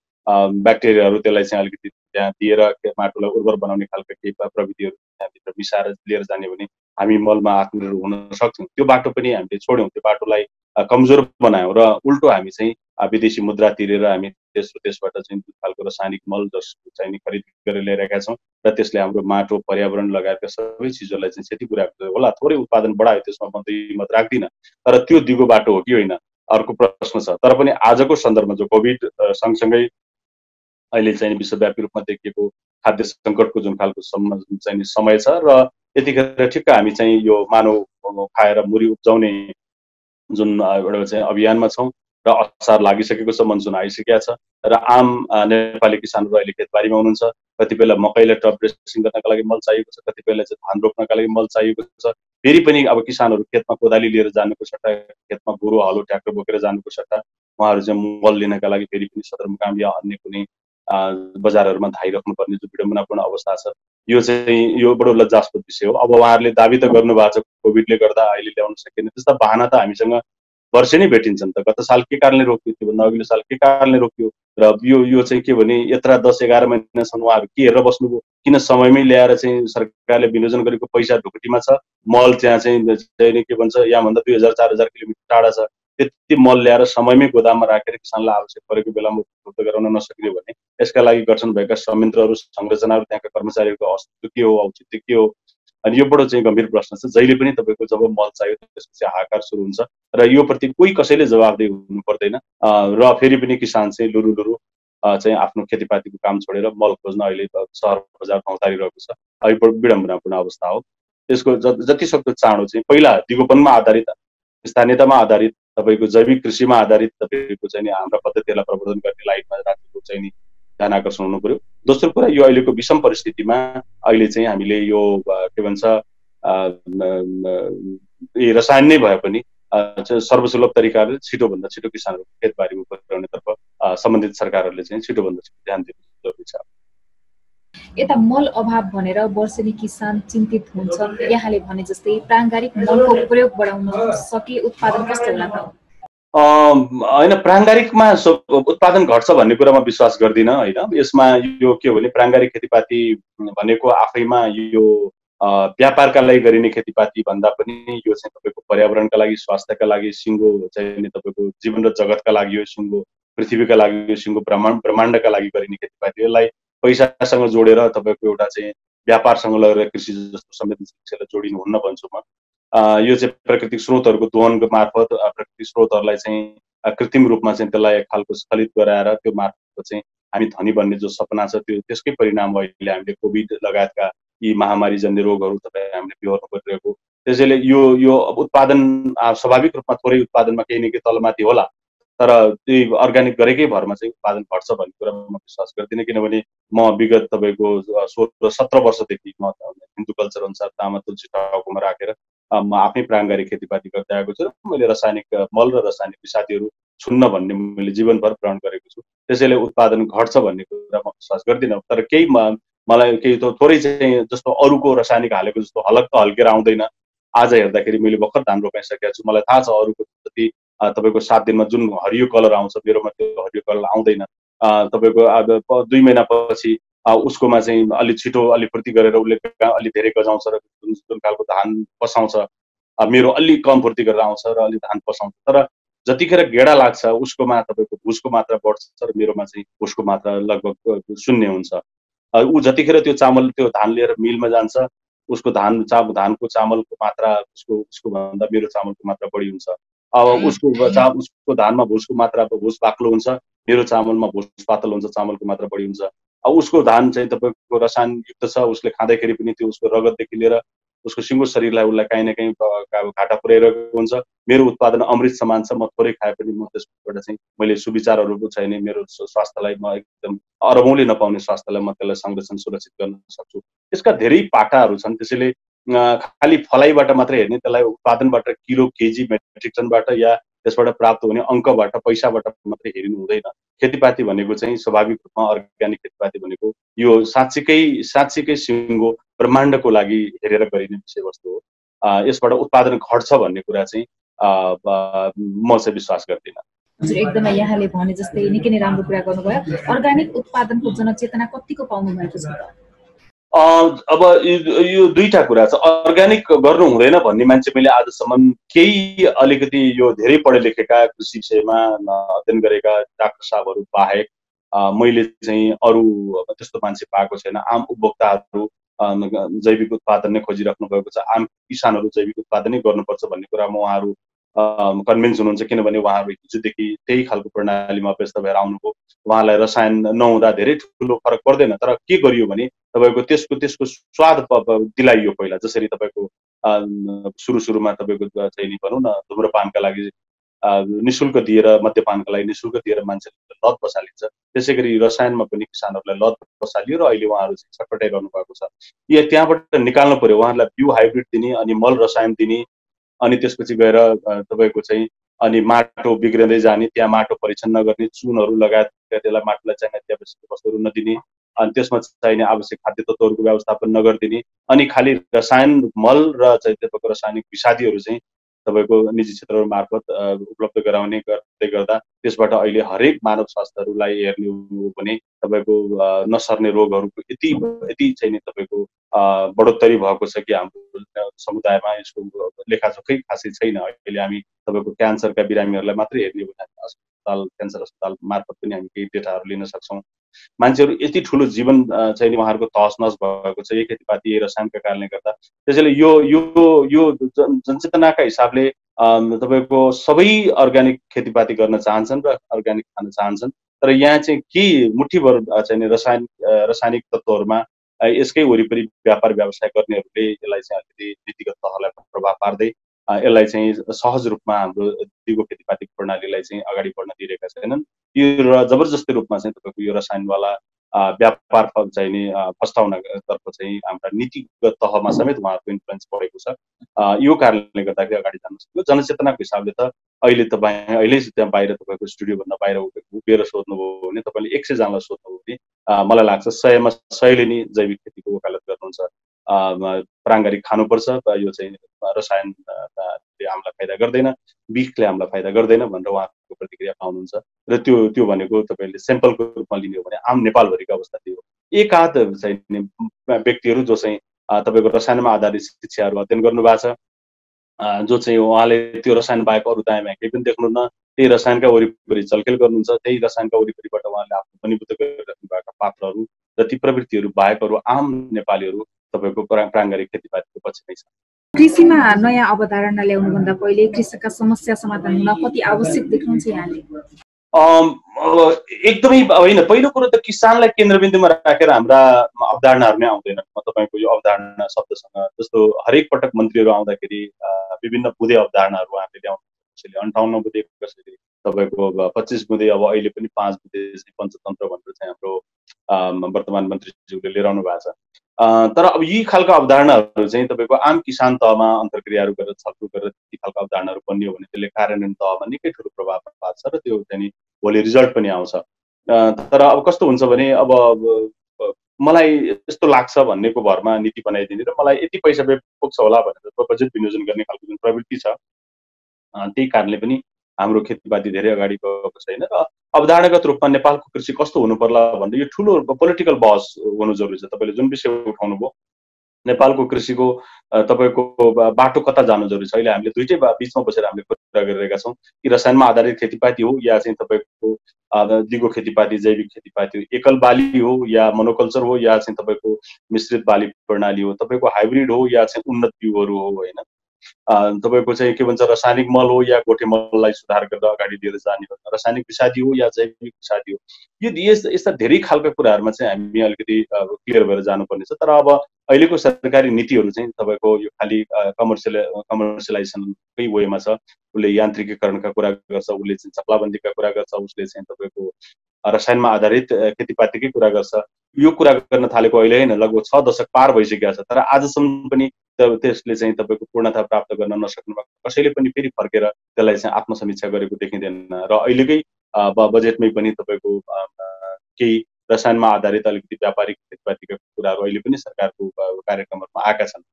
ब्याक्टेरियाहरू त्यसलाई चाहिँ अलिकति त्यहाँ दिएर माटोलाई उर्वर बनाउने खालका केही प्रविधिहरू त्यहाँभित्र मिसाएर लिएर जाने भने हामी मलमा आत्मनिर्भर हुन सक्छौँ। त्यो बाटो पनि हामीले छोड्यौँ, त्यो बाटोलाई कमजोर बनायौँ र उल्टो हामी चाहिँ विदेशी मुद्रा तिरेर हामी त्यसबाट चाहिँ जुन खालको रासायनिक मल जसको चाहिँ खरिद गरेर ल्याइरहेका छौँ र त्यसले हाम्रो माटो पर्यावरण लगायतका सबै चिजहरूलाई चाहिँ क्षति पुर्याएको होला। थोरै उत्पादन बढायो, त्यसमा म दुई मत राख्दिनँ, तर त्यो दिगो बाटो हो कि होइन अर्को प्रश्न छ। तर पनि आजको सन्दर्भमा जो कोभिड सँगसँगै अहिले चाहिँ विश्वव्यापी रूपमा देखिएको खाद्य सङ्कटको जुन खालको चाहिँ समय छ र यतिखेर ठिक्क हामी चाहिँ यो मानव खाएर मुरी उब्जाउने जुन एउटा चाहिँ अभियानमा छौँ र असार लागिसकेको छ, मनसुन आइसकेको छ र आम नेपाली किसानहरू अहिले खेतबारीमा हुनुहुन्छ। कतिबेला मकैलाई टप ड्रेसिङ गर्नका लागि मल चाहिएको छ, कतिबेला चाहिँ धान रोप्नका लागि मल चाहिएको छ। फेरि पनि अब किसानहरू खेतमा कोदाली लिएर जानुको सट्टा, खेतमा गोरु हलो ट्र्याक्टर बोकेर जानुको सट्टा उहाँहरू चाहिँ मल लिनका लागि फेरि पनि सदरमुकाम या अन्य कुनै बजारहरूमा धाइराख्नुपर्ने जो विडम्बनापूर्ण अवस्था छ, यो बडो लज्जास्पद विषय हो। अब उहाँहरूले दाबी त गर्नु भएको छ कोभिडले गर्दा अहिले ल्याउन सकेन, त्यस्ता बहाना त हामीसँग वर्षै नै भेटिन्छन् त। गत साल के कारणले रोकियो, त्योभन्दा अघिल्लो साल के कारणले रोकियो, र यो चाहिँ के भने यत्र 10-11 महिनासम्म उहाँहरू के हेरेर बस्नुभयो, किन समयमै ल्याएर चाहिँ सरकारले विनियोजन गरेको पैसा ढुकुटीमा छ, मल त्यहाँ चाहिँ के भन्छ यहाँभन्दा 2000-4000 किलोमिटर टाढा छ, त्यति मल ल्याएर समयमै गोदाममा राखेर किसानलाई आवश्यक परेको बेलामा उपलब्ध गराउन नसक्ने भने यसका लागि गठन भएका संयन्त्रहरू, संरचनाहरू, त्यहाँका कर्मचारीहरूको अस्तित्व के हो, औचित्य के हो, अनि यो बडो चाहिँ गम्भीर प्रश्न छ। जहिले पनि तपाईँको जब मल चाहियो त्यसपछि हाहाकार सुरु हुन्छ र यो प्रति कोही कसैले जवाफदेही हुनु पर्दैन र फेरि पनि किसान चाहिँ लुरु चाहिँ आफ्नो खेतीपातीको काम छोडेर मल खोज्न अहिले सहर बजारमा उतारिरहेको छ। अहिले विडम्बनापूर्ण अवस्था हो। त्यसको जति सक्दो चाँडो चाहिँ पहिला दिगोपनमा आधारित, स्थानीयतामा आधारित, तपाईँको जैविक कृषिमा आधारित तपाईँको चाहिँ हाम्रा पद्धतिहरूलाई प्रवर्धन गर्ने लाइनमा राज्यको चाहिँ नि ध्यान आकर्षण हुनु पर्यो। दोस्रो कुरा, यो अहिलेको विषम परिस्थितिमा अहिले चाहिँ हामीले यो के भन्छ रसायन नै भए पनि सर्वसुलभ तरिकाले छिटोभन्दा छिटो किसानहरू खेतबारीमा पुर्याउनेतर्फ सम्बन्धित सरकारहरूले चाहिँ छिटोभन्दा छिटो ध्यान दिनु जरुरी छ। यता मल अभाव भनेर वर्षेनी किसान चिन्तित हुन्छ। यहाँले भने जस्तै प्राङ्गारिक मलको प्रयोग बढाउन सके उत्पादन कस्तो होला त? होइन, प्राङ्गारिकमा उत्पादन घट्छ भन्ने कुरामा विश्वास गर्दिनँ। होइन, यसमा यो के हो भने प्राङ्गारिक खेतीपाती भनेको आफैमा यो व्यापारका लागि गरिने खेतीपाती भन्दा पनि यो चाहिँ तपाईँको पर्यावरणका लागि, स्वास्थ्यका लागि, सिङ्गो चाहिँ तपाईँको जीवन र जगतका लागि, यो सिङ्गो पृथ्वीका लागि, यो सिङ्गो ब्रह्माण्डका लागि गरिने खेतीपाती, यसलाई पैसासँग जोडेर तपाईँको एउटा चाहिँ व्यापारसँग लगेर कृषि जस्तो संवेदनशील विषयलाई जोडिनु हुन्न भन्छु म। यो चाहिँ प्राकृतिक स्रोतहरूको दोहनको मार्फत प्राकृतिक स्रोतहरूलाई चाहिँ कृत्रिम रूपमा चाहिँ त्यसलाई एक खालको स्खलित गराएर त्यो मार्फत चाहिँ हामी धनी बन्ने जो सपना छ त्यो त्यसकै परिणाम अहिले हामीले कोभिड लगायतका यी महामारीजन्य रोगहरू तपाईँ हामीले बिहोर्नु परिरहेको। त्यसैले यो उत्पादन स्वाभाविक रूपमा थोरै उत्पादनमा केही न केही तलमाथि होला, तर त्यही अर्ग्यानिक गरेकै भरमा चाहिँ उत्पादन घट्छ भन्ने कुरा म विश्वास गर्दिनँ। किनभने म विगत तपाईँको 16-17 वर्षदेखि म हिन्दू कल्चर अनुसार तामा तुलसी टाउकोमा राखेर म आफै प्राङ्गारिक खेतीपाती गर्दै आएको छु र मैले रासायनिक मल र रासायनिक विषादीहरू छुन्न भन्ने मैले जीवनभर प्रण गरेको छु। त्यसैले उत्पादन घट्छ भन्ने कुरा म विश्वास गर्दिनँ। तर केही मलाई केही थोरै चाहिँ जस्तो अरूको रासायनिक हालेको जस्तो हलक्क हल्केर आउँदैन। आज हेर्दाखेरि मैले भर्खर धान रोपाइसकेको छु, मलाई थाहा छ अरूको जति तपाईँको 7 दिनमा जुन हरियो कलर आउँछ मेरोमा त्यो हरियो कलर आउँदैन। तपाईँको अब 2 महिनापछि उसकोमा चाहिँ अलि छिटो अलि फुर्ती गरेर उसले अलि धेरै गजाउँछ र जुन खालको धान पसाउँछ मेरो अलि कम फुर्ती गरेर आउँछ र अलि धान पसाउँछ। तर जतिखेर गेडा लाग्छ उसकोमा तपाईँको भुसको मात्रा बढ्छ र मेरोमा चाहिँ भुसको मात्रा लगभग 0 हुन्छ। ऊ जतिखेर त्यो चामल त्यो धान लिएर मिलमा जान्छ उसको धानको चामलको मात्रा उसको भन्दा मेरो चामलको मात्रा बढी हुन्छ। अब उसको धानमा भुसको मात्रा भुस बाक्लो हुन्छ, मेरो चामलमा भुस पातल हुन्छ, चामलको मात्रा बढी हुन्छ। अब उसको धान चाहिँ तपाईँको रसायनयुक्त छ, उसले खाँदाखेरि पनि त्यो उसको रगतदेखि लिएर उसको सिङ्गो शरीरलाई उसलाई काहीँ न काहीँ घाटा पुर्याइरहेको हुन्छ। मेरो उत्पादन अमृत समान छ, म थोरै खाए पनि म त्यसबाट चाहिँ मैले सुविचारहरू छैन, मेरो स्वास्थ्यलाई म एकदम अरबौँले नपाउने स्वास्थ्यलाई म त्यसलाई संरक्षण सुरक्षित गर्न सक्छु। यसका धेरै पाटाहरू छन्। त्यसैले खालि फलाइबाट मात्रै हेर्ने, त्यसलाई उत्पादनबाट किलो केजी मेट्रिक टनबाट या त्यसबाट प्राप्त हुने अङ्कबाट पैसाबाट मात्रै हेरिनु हुँदैन। खेतीपाती भनेको चाहिँ स्वाभाविक रूपमा अर्ग्यानिक खेतीपाती भनेको यो साँच्चीकै सिङ्गो ब्रह्माण्डको लागि हेरेर गरिने विषयवस्तु हो। यसबाट उत्पादन घट्छ भन्ने कुरा चाहिँ म चाहिँ विश्वास गर्दिनँ। हजुर, एकदमै यहाँले भने जस्तै निकै नै राम्रो कुरा गर्नुभयो। अर्ग्यानिक उत्पादनको जनचेतना कतिको पाउनु भएको छ त? अब यो दुईटा कुरा छ। अर्ग्यानिक गर्नु हुँदैन भन्ने मान्छे मैले आजसम्म केही अलिकति यो धेरै पढे लेखेका कृषि विषयमा अध्ययन गरेका डाक्टर साहबहरू बाहेक मैले चाहिँ अरू त्यस्तो मान्छे पाएको छैन। आम उपभोक्ताहरू जैविक उत्पादन नै खोजिराख्नु भएको छ। आम किसानहरू जैविक उत्पादनै गर्नुपर्छ भन्ने कुरामा उहाँहरू कन्भिन्स हुनुहुन्छ, किनभने उहाँहरू हिजोदेखि त्यही खालको प्रणालीमा व्यस्त भएर आउनुभयो। उहाँलाई रसायन नहुँदा धेरै ठुलो फरक पर्दैन, तर के गरियो भने तपाईँको त्यसको स्वाद दिलाइयो पहिला। जसरी तपाईँको सुरुमा तपाईँको चाहिँ नि भनौँ न धुम्रपानका लागि निशुल्क दिएर, मद्यपानका लागि निशुल्क दिएर मान्छेले लत बसालिन्छ, त्यसै गरी रसायनमा पनि किसानहरूलाई लत बसालियो र अहिले उहाँहरू चाहिँ छटपटाइरहनु भएको छ। त्यहाँबाट निकाल्नु पर्यो, उहाँहरूलाई बिउ हाइब्रिड दिने अनि मल रसायन दिने, अनि त्यसपछि गएर तपाईँको चाहिँ अनि माटो बिग्रिँदै जाने, त्यहाँ माटो परीक्षण नगर्ने, चुनहरू लगायत त्यसलाई माटोलाई चाहिने अत्यावश्यक वस्तुहरू नदिने, अनि त्यसमा चाहिने आवश्यक खाद्य तत्त्वहरूको व्यवस्थापन नगरिदिने, अनि खालि रसायन मल र चाहिँ तपाईँको रासायनिक विषादीहरू चाहिँ तपाईँको निजी क्षेत्रहरू मार्फत उपलब्ध गराउने गर्दै गर्दा त्यसबाट अहिले हरेक मानव स्वास्थ्यहरूलाई हेर्ने हो भने तपाईँको नसर्ने रोगहरूको यति चाहिँ नि तपाईँको बढोत्तरी भएको छ कि हाम्रो समुदायमा यसको लेखाजोखै खासै छैन। अहिले हामी तपाईँको क्यान्सरका बिरामीहरूलाई मात्रै हेर्ने हो भने अस्पताल, क्यान्सर अस्पताल मार्फत पनि हामी केही डेटाहरू लिन सक्छौँ। मान्छेहरू यति ठुलो जीवन चाहिँ नि उहाँहरूको तहस नहस भएको छ यही खेतीपाती, यही रसायनका कारणले गर्दा। त्यसैले यो जनचेतनाका हिसाबले तपाईँको सबै अर्ग्यानिक खेतीपाती गर्न चाहन्छन् र अर्ग्यानिक खान चाहन्छन्, तर यहाँ चाहिँ के मुठीभर चाहिँ रासायनिक तत्त्वहरूमा यसकै वरिपरि व्यापार व्यवसाय गर्नेहरूले यसलाई चाहिँ अलिकति नीतिगत तहलाई प्रभाव पार्दै यसलाई चाहिँ सहज रूपमा हाम्रो दिगो खेतीपाती प्रणालीलाई चाहिँ अगाडि बढ्न दिइरहेका छैनन्। यो जबरजस्ती रूपमा चाहिँ तपाईँको यो रसायनवाला व्यापार चाहिँ नि फस्टाउनतर्फ चाहिँ हाम्रा नीतिगत तहमा समेत उहाँहरूको इन्फ्लुएन्स परेको छ। यो कारणले गर्दाखेरि अगाडि जान सक्यो। जनचेतनाको हिसाबले त अहिले तपाईँ अहिले त्यहाँ बाहिर तपाईँको स्टुडियोभन्दा बाहिर उभिएर सोध्नुभयो भने, तपाईँले 100 जनालाई सोध्नुभयो भने मलाई लाग्छ 100मा 100ले नि जैविक खेतीको वकालत गर्नुहुन्छ। प्राङ्गारिक खानुपर्छ, यो चाहिँ रसायनले हामीलाई फाइदा गर्दैन, बिखले हामीलाई फाइदा गर्दैन भनेर उहाँको प्रतिक्रिया पाउनुहुन्छ। र त्यो भनेको तपाईँले सेम्पलको रूपमा लिने हो भने आम नेपालभरिको अवस्था त्यो हो। एकाध चाहिँ व्यक्तिहरू जो चाहिँ तपाईँको रसायनमा आधारित शिक्षाहरू अध्ययन गर्नु भएको छ, जो चाहिँ उहाँले त्यो रसायन बाहेक अरू दायाँ केही पनि देख्नुहुन्न, त्यही रसायनका वरिपरि चलखेल गर्नुहुन्छ, त्यही रसायनका वरिपरिबाट उहाँले आफ्नो फलीभूत गरिराख्नु भएका पात्रहरू र ती प्रवृत्तिहरू बाहेक अरू आम नेपालीहरू तपाईँको प्राङ्गारिक खेतीपातीको पक्षमै छ। कृषिमा नयाँ अवधारणा ल्याउनुभन्दा पहिले कृषकका समस्या समाधान हुन कति आवश्यक देख्नुहुन्छ यहाँले? एकदमै होइन। पहिलो कुरो त किसानलाई केन्द्रबिन्दुमा राखेर हाम्रा अवधारणाहरू नै आउँदैनन्। म तपाईँको यो अवधारणा शब्दसँग जस्तो हरेक पटक मन्त्रीहरू आउँदाखेरि विभिन्न बुँदे अवधारणाहरू उहाँहरूले ल्याउनु, कसैले 58 बुँदे, कसैले तपाईँको 25 बुँदे, अब अहिले पनि 5 बुँदे पञ्चतन्त्र भनेर चाहिँ हाम्रो वर्तमान मन्त्रीज्यूले लिएर आउनु भएको छ। तर अब यी खालका अवधारणाहरू चाहिँ तपाईँको आम किसान तहमा अन्तर्क्रियाहरू गरेर छलफल गरेर ती खालका अवधारणाहरू बन्यो भने त्यसले कार्यान्वयन तहमा निकै ठुलो प्रभाव पार्छ र त्यो चाहिँ भोलि रिजल्ट पनि आउँछ। तर अब कस्तो हुन्छ भने अब मलाई यस्तो लाग्छ भन्नेको भरमा नीति बनाइदिने र मलाई यति पैसा पुग्छ होला भनेर बजेट विनियोजन गर्ने खालको जुन प्रवृत्ति छ, त्यही कारणले पनि हाम्रो खेतीपाती धेरै अगाडि गएको छैन। र अवधारणागत रूपमा नेपालको कृषि कस्तो हुनु पर्ला भन्दा यो ठुलो पोलिटिकल बहस हुनु जरुरी छ। तपाईँले जुन विषय उठाउनु भयो, नेपालको कृषिको तपाईँको बाटो कता जानु जरुरी छ। अहिले हामीले दुईटै बिचमा बसेर हामीले कुरा गरिरहेका छौँ कि रसायनमा आधारित खेतीपाती हो या चाहिँ तपाईँको दिगो खेतीपाती, जैविक खेतीपाती हो, एकल बाली हो या मोनोकल्चर हो या चाहिँ तपाईँको मिश्रित बाली प्रणाली हो, तपाईँको हाइब्रिड हो या चाहिँ उन्नत बिउहरू हो, होइन तपाईँको चाहिँ के भन्छ रासायनिक मल हो या गोठे मललाई सुधार गरेर अगाडि लिएर जाने हो, रासायनिक विषादी हो या जैविक विषादी हो, यो यस्ता धेरै खालका कुराहरूमा चाहिँ हामी अलिकति क्लियर भएर जानुपर्ने छ। तर अब अहिलेको सरकारी नीतिहरू चाहिँ तपाईँको यो खालि कमर्सियलाइजेसनकै वेमा छ। उसले यान्त्रिकीकरणका कुरा गर्छ, उसले चाहिँ चक्लाबन्दीका कुरा गर्छ, उसले चाहिँ तपाईँको रसायनमा आधारित खेतीपातीकै कुरा गर्छ। यो कुरा गर्न थालेको अहिले होइन, लगभग 6 दशक पार भइसकेको छ। तर आजसम्म पनि त्यसले चाहिँ तपाईँको पूर्णता प्राप्त गर्न नसक्नुमा कसैले पनि फेरि फर्केर त्यसलाई चाहिँ आत्मसमीक्षा गरेको देखिँदैन। र अहिलेकै बजेटमै पनि तपाईँको केही रसायनमा आधारित अलिकति व्यापारिक खेतीपातीका कुराहरू अहिले पनि सरकारको कार्यक्रमहरूमा आएका छन्।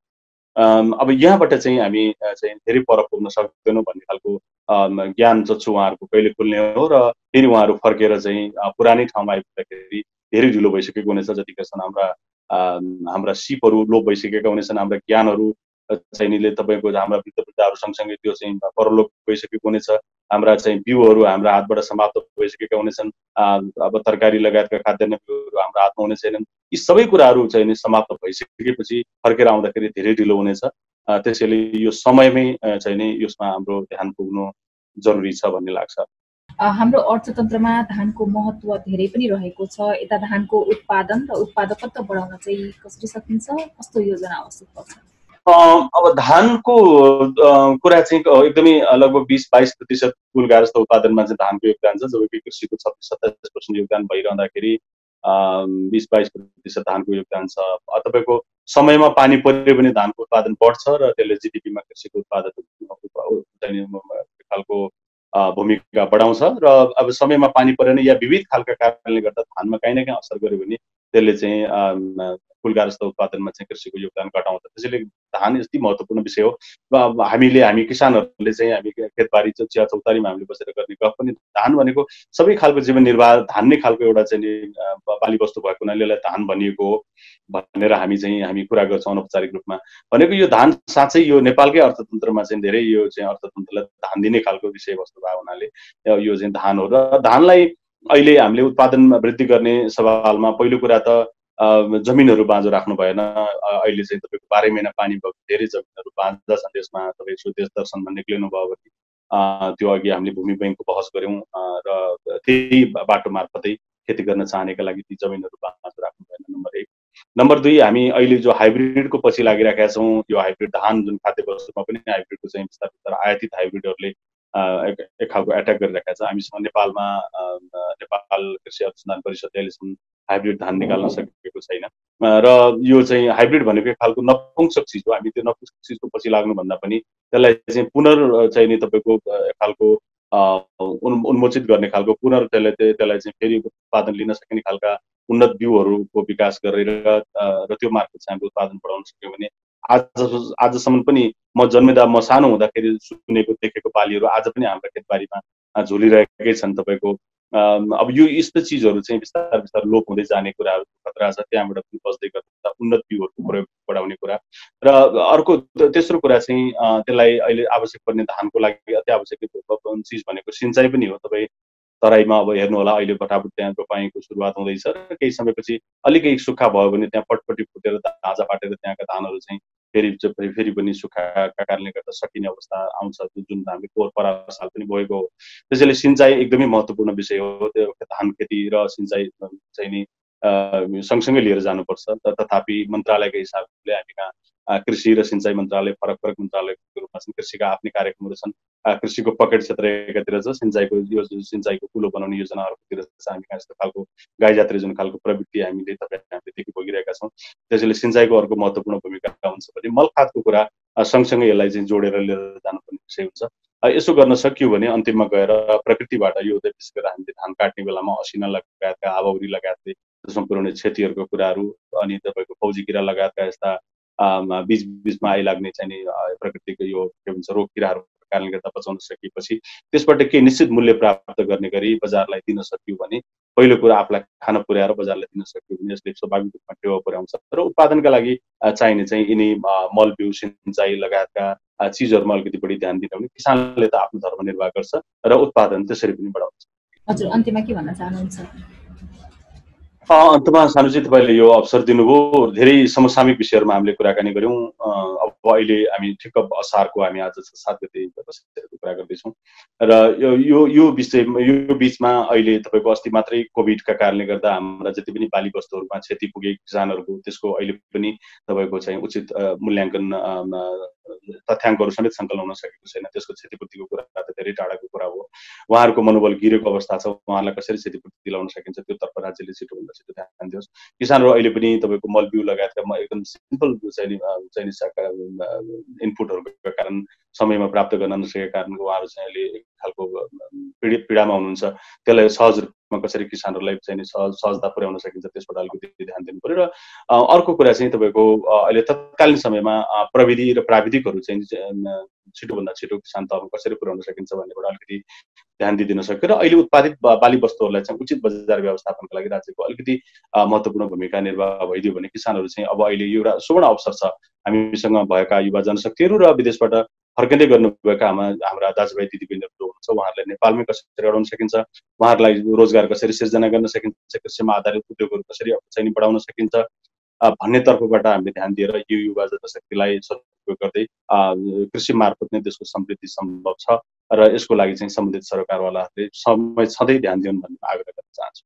अब यहाँबाट चाहिँ हामी चाहिँ धेरै पर पुग्न सक्दैनौँ भन्ने खालको ज्ञान जो छ उहाँहरूको कहिले खुल्ने हो र फेरि उहाँहरू फर्केर चाहिँ पुरानै ठाउँमा आइपुग्दाखेरि धेरै ढिलो भइसकेको हुनेछ। जतिखेरसम्म हाम्रा सिपहरू लोप भइसकेका हुनेछन्, हाम्रा ज्ञानहरू चाहिँ तपाईँको हाम्रा वृद्धहरू सँगसँगै त्यो चाहिँ परलोक भइसकेको हुनेछ, हाम्रा चाहिँ बिउहरू हाम्रा हातबाट समाप्त भइसकेका हुनेछन्, अब तरकारी लगायतका खाद्यान्न बिउहरू हाम्रो हातमा हुने छैनन्। यी सबै कुराहरू चाहिँ समाप्त भइसकेपछि फर्केर आउँदाखेरि धेरै ढिलो हुनेछ। त्यसैले यो समयमै चाहिँ नि यसमा हाम्रो ध्यान पुग्नु जरुरी छ भन्ने लाग्छ। हाम्रो अर्थतन्त्रमा धानको महत्त्व धेरै पनि रहेको छ। यता धानको उत्पादन र उत्पादकत्व बढाउन चाहिँ कसरी सकिन्छ, कस्तो योजना आवश्यक पर्छ? अब धानको कुरा चाहिँ एकदमै लगभग 20-22% कुल गार्हस्थ उत्पादनमा चाहिँ धानको योगदान छ, जबकि कृषिको 26-27% योगदान भइरहँदाखेरि 20-22% धानको योगदान छ। तपाईँको समयमा पानी पर्यो भने धानको उत्पादन बढ्छ र त्यसले जिडिपीमा कृषिको उत्पादन खालको भूमिका बढाउँछ र अब समयमा पानी परेन या विविध खालका कारणले गर्दा धानमा काहीँ न काहीँ असर गर्यो भने त्यसले चाहिँ कुल गार्हस्थ उत्पादनमा चाहिँ कृषिको योगदान घटाउँछ। त्यसैले धान यति महत्त्वपूर्ण विषय हो। हामी किसानहरूले चाहिँ हामी खेतबारी चिया चौतारीमा हामीले बसेर गर्ने गफ पनि धान भनेको सबै खालको जीवन निर्वाह धान नै खालको एउटा चाहिँ बाली वस्तु भएको हुनाले यसलाई धान भनिएको हो भनेर हामी कुरा गर्छौँ अनौपचारिक रूपमा। भनेको यो धान साँच्चै यो नेपालकै अर्थतन्त्रमा चाहिँ धेरै यो चाहिँ अर्थतन्त्रलाई धान दिने खालको विषयवस्तु भएको हुनाले यो चाहिँ धान हो। र धानलाई अहिले हामीले उत्पादन वृद्धि गर्ने सवालमा पहिलो कुरा त जमिनहरू बाँझो राख्नु भएन। अहिले चाहिँ तपाईँको 12 महिना पानी भएको धेरै जमिनहरू बाँझा छन्। त्यसमा तपाईँ स्वदेश दर्शनमा निक्लिनु भयो भने त्यो अघि हामीले भूमि बैङ्कको बहस गऱ्यौँ र त्यही बाटो मार्फतै खेती गर्न चाहनेका लागि ती जमिनहरू बाँझो राख्नु भएन, नम्बर 1। नम्बर 2, हामी अहिले जो हाइब्रिडको पछि लागिरहेका छौँ, यो हाइब्रिड धान जुन खाद्य वस्तुमा पनि हाइब्रिडको चाहिँ बिस्तारै आयातित हाइब्रिडहरूले एक खालको एट्याक गरिरहेका छ। हामीसँग नेपालमा नेपाल कृषि अनुसन्धान परिषदले अहिलेसम्म हाइब्रिड धान निकाल्न सकेको छैन र यो चाहिँ हाइब्रिड भनेको एक खालको नपुंसक चिज हो। हामी त्यो नपुंसक चिजको पछि लाग्नुभन्दा पनि त्यसलाई चाहिँ चाहिँ नि तपाईँको एक खालको उन्मोचित गर्ने खालको त्यसलाई चाहिँ फेरि उत्पादन लिन सकिने खालका उन्नत बिउहरूको विकास गरेर र त्यो मार्फत चाहिँ हामीले उत्पादन बढाउन सक्यौँ भने आजसम्म पनि म सानो हुँदाखेरि सुनेको देखेको बालीहरू आज पनि हाम्रो खेतबारीमा झुलिरहेकै छन्। तपाईँको अब यो यस्तो चिजहरू चाहिँ बिस्तारै लोप हुँदै जाने कुराहरू खतरा छ। त्यहाँबाट पनि बस्दै गर्दा उन्नत बिउहरूको प्रयोग बढाउने कुरा र अर्को तेस्रो कुरा चाहिँ त्यसलाई अहिले आवश्यक पर्ने धानको लागि अति आवश्यक चिज भनेको सिँचाइ पनि हो। तपाईँ तराईमा अब हेर्नु होला, अहिले फटाफट त्यहाँ रोपाइँको सुरुवात हुँदैछ र केही समयपछि अलिकति सुक्खा भयो भने त्यहाँ पटपटी फुटेर ताजा पाटेर त्यहाँका धानहरू चाहिँ फेरि पनि सुक्खाका कारणले गर्दा सकिने अवस्था आउँछ, जुन हामीले पोहोर परार साल पनि भएको हो। त्यसैले सिँचाइ एकदमै महत्त्वपूर्ण विषय हो। त्यो धान खेती र सिँचाइ चाहिँ नि सँगसँगै लिएर जानुपर्छ। तथापि मन्त्रालयको हिसाबले हामी कहाँ कृषि र सिँचाइ मन्त्रालय फरक मन्त्रालयको रूपमा छन्। कृषिका आफ्नै कार्यक्रमहरू छन्। कृषिको पकेट क्षेत्र एकातिर छ, सिँचाइको कुलो बनाउने योजना अर्कोतिर छ। हामी कहाँ यस्तो खालको गाई जात्रे जुन खालको प्रवृत्ति हामीले देखि भोगिरहेका छौँ। त्यसैले सिँचाइको अर्को महत्त्वपूर्ण भूमिका हुन्छ भने मलखातको कुरा सँगसँगै यसलाई चाहिँ जोडेर लिएर जानुपर्ने विषय हुन्छ। यसो गर्न सकियो भने अन्तिममा गएर प्रकृतिबाट यो विशेष गरेर हामीले धान काट्ने बेलामा असिना लगायतका आबौरी लगायतले त्यसमा पुर्याउने क्षतिहरूको कुराहरू अनि तपाईँको फौजी किरा लगायतका यस्ता बीचमा आइलाग्ने चाहिँ नि प्रकृतिको यो के भन्छ रोग किराहरू कारणले गर्दा बचाउन सकिएपछि त्यसबाट केही निश्चित मूल्य प्राप्त गर्ने गरी बजारलाई दिन सकियो भने पहिलो कुरा आफूलाई खान पुर्याएर बजारलाई दिन सक्यो भने यसले स्वाभाविक रूपमा टेवा पुर्याउँछ र उत्पादनका लागि चाहिने चाहिँ यिनी मल बिउ सिँचाइ लगायतका चिजहरूमा अलिकति बढी ध्यान दिने भने किसानले त आफ्नो धर्म निर्वाह गर्छ र उत्पादन त्यसरी पनि बढाउँछ। हजुर, अन्त्यमा के भन्न चाहनुहुन्छ? अन्तमा सानुजी तपाईँले यो अवसर दिनुभयो। धेरै समसामयिक विषयहरूमा हामीले कुराकानी गऱ्यौँ। अब अहिले हामी ठिक्क असारको हामी आज 7 गते कुरा गर्दैछौँ र यो बिचमा अहिले तपाईँको अस्ति मात्रै कोभिडका कारणले गर्दा हाम्रा जति पनि बाली वस्तुहरूमा क्षति पुगे किसानहरूको त्यसको अहिले पनि तपाईँको चाहिँ उचित मूल्याङ्कन तथ्याङ्कहरू समेत सङ्कलन हुन सकेको छैन। त्यसको क्षतिपूर्तिको कुरा त धेरै टाढाको कुरा हो। उहाँहरूको मनोबल गिरेको अवस्था छ। उहाँहरूलाई कसरी क्षतिपूर्ति दिलाउन सकिन्छ त्योतर्फ राज्यले छिटोभन्दा छिटो ध्यान दियोस्। किसानहरू अहिले पनि तपाईँको मल बिउ लगायतका एकदम सिम्पल चाहिने इनपुटहरूको कारण समयमा प्राप्त गर्न नसकेका कारण उहाँहरू चाहिँ अहिले एक खालको पीडामा हुनुहुन्छ। त्यसलाई सहज रूपमा कसरी किसानहरूलाई चाहिँ सहजता पुर्याउन सकिन्छ त्यसबाट अलिकति ध्यान दिनु पर्यो। र अर्को कुरा चाहिँ तपाईँको अहिले तत्कालीन समयमा प्रविधि र प्राविधिकहरू चाहिँ छिटोभन्दा छिटो किसान तहमा कसरी पुर्याउन सकिन्छ भन्नेबाट अलिकति ध्यान दिइदिन सक्यो र अहिले उत्पादित बाली वस्तुहरूलाई चाहिँ उचित बजार व्यवस्थापनको लागि राज्यको अलिकति महत्त्वपूर्ण भूमिका निर्वाह भइदियो भने किसानहरू चाहिँ अब अहिले एउटा सुवर्ण अवसर छ। हामीसँग भएका युवा जनशक्तिहरू र विदेशबाट फर्किँदै गर्नुभएका हाम्रा दाजुभाइ दिदीबहिनीहरू हुनुहुन्छ, उहाँहरूलाई नेपालमै कसरी अडाउन सकिन्छ, उहाँहरूलाई रोजगार कसरी सिर्जना गर्न सकिन्छ, कृषिमा आधारित उद्योगहरू कसरी चाहिँ बढाउन सकिन्छ भन्ने तर्फबाट हामीले ध्यान दिएर यो युवा जनशक्तिलाई उपयोग गर्दै कृषि मार्फत नै देशको समृद्धि सम्भव छ र यसको लागि चाहिँ सम्बन्धित सरकारवालाहरूले समय सधैँ ध्यान दिउन् भन्ने आग्रह गर्न चाहन्छु।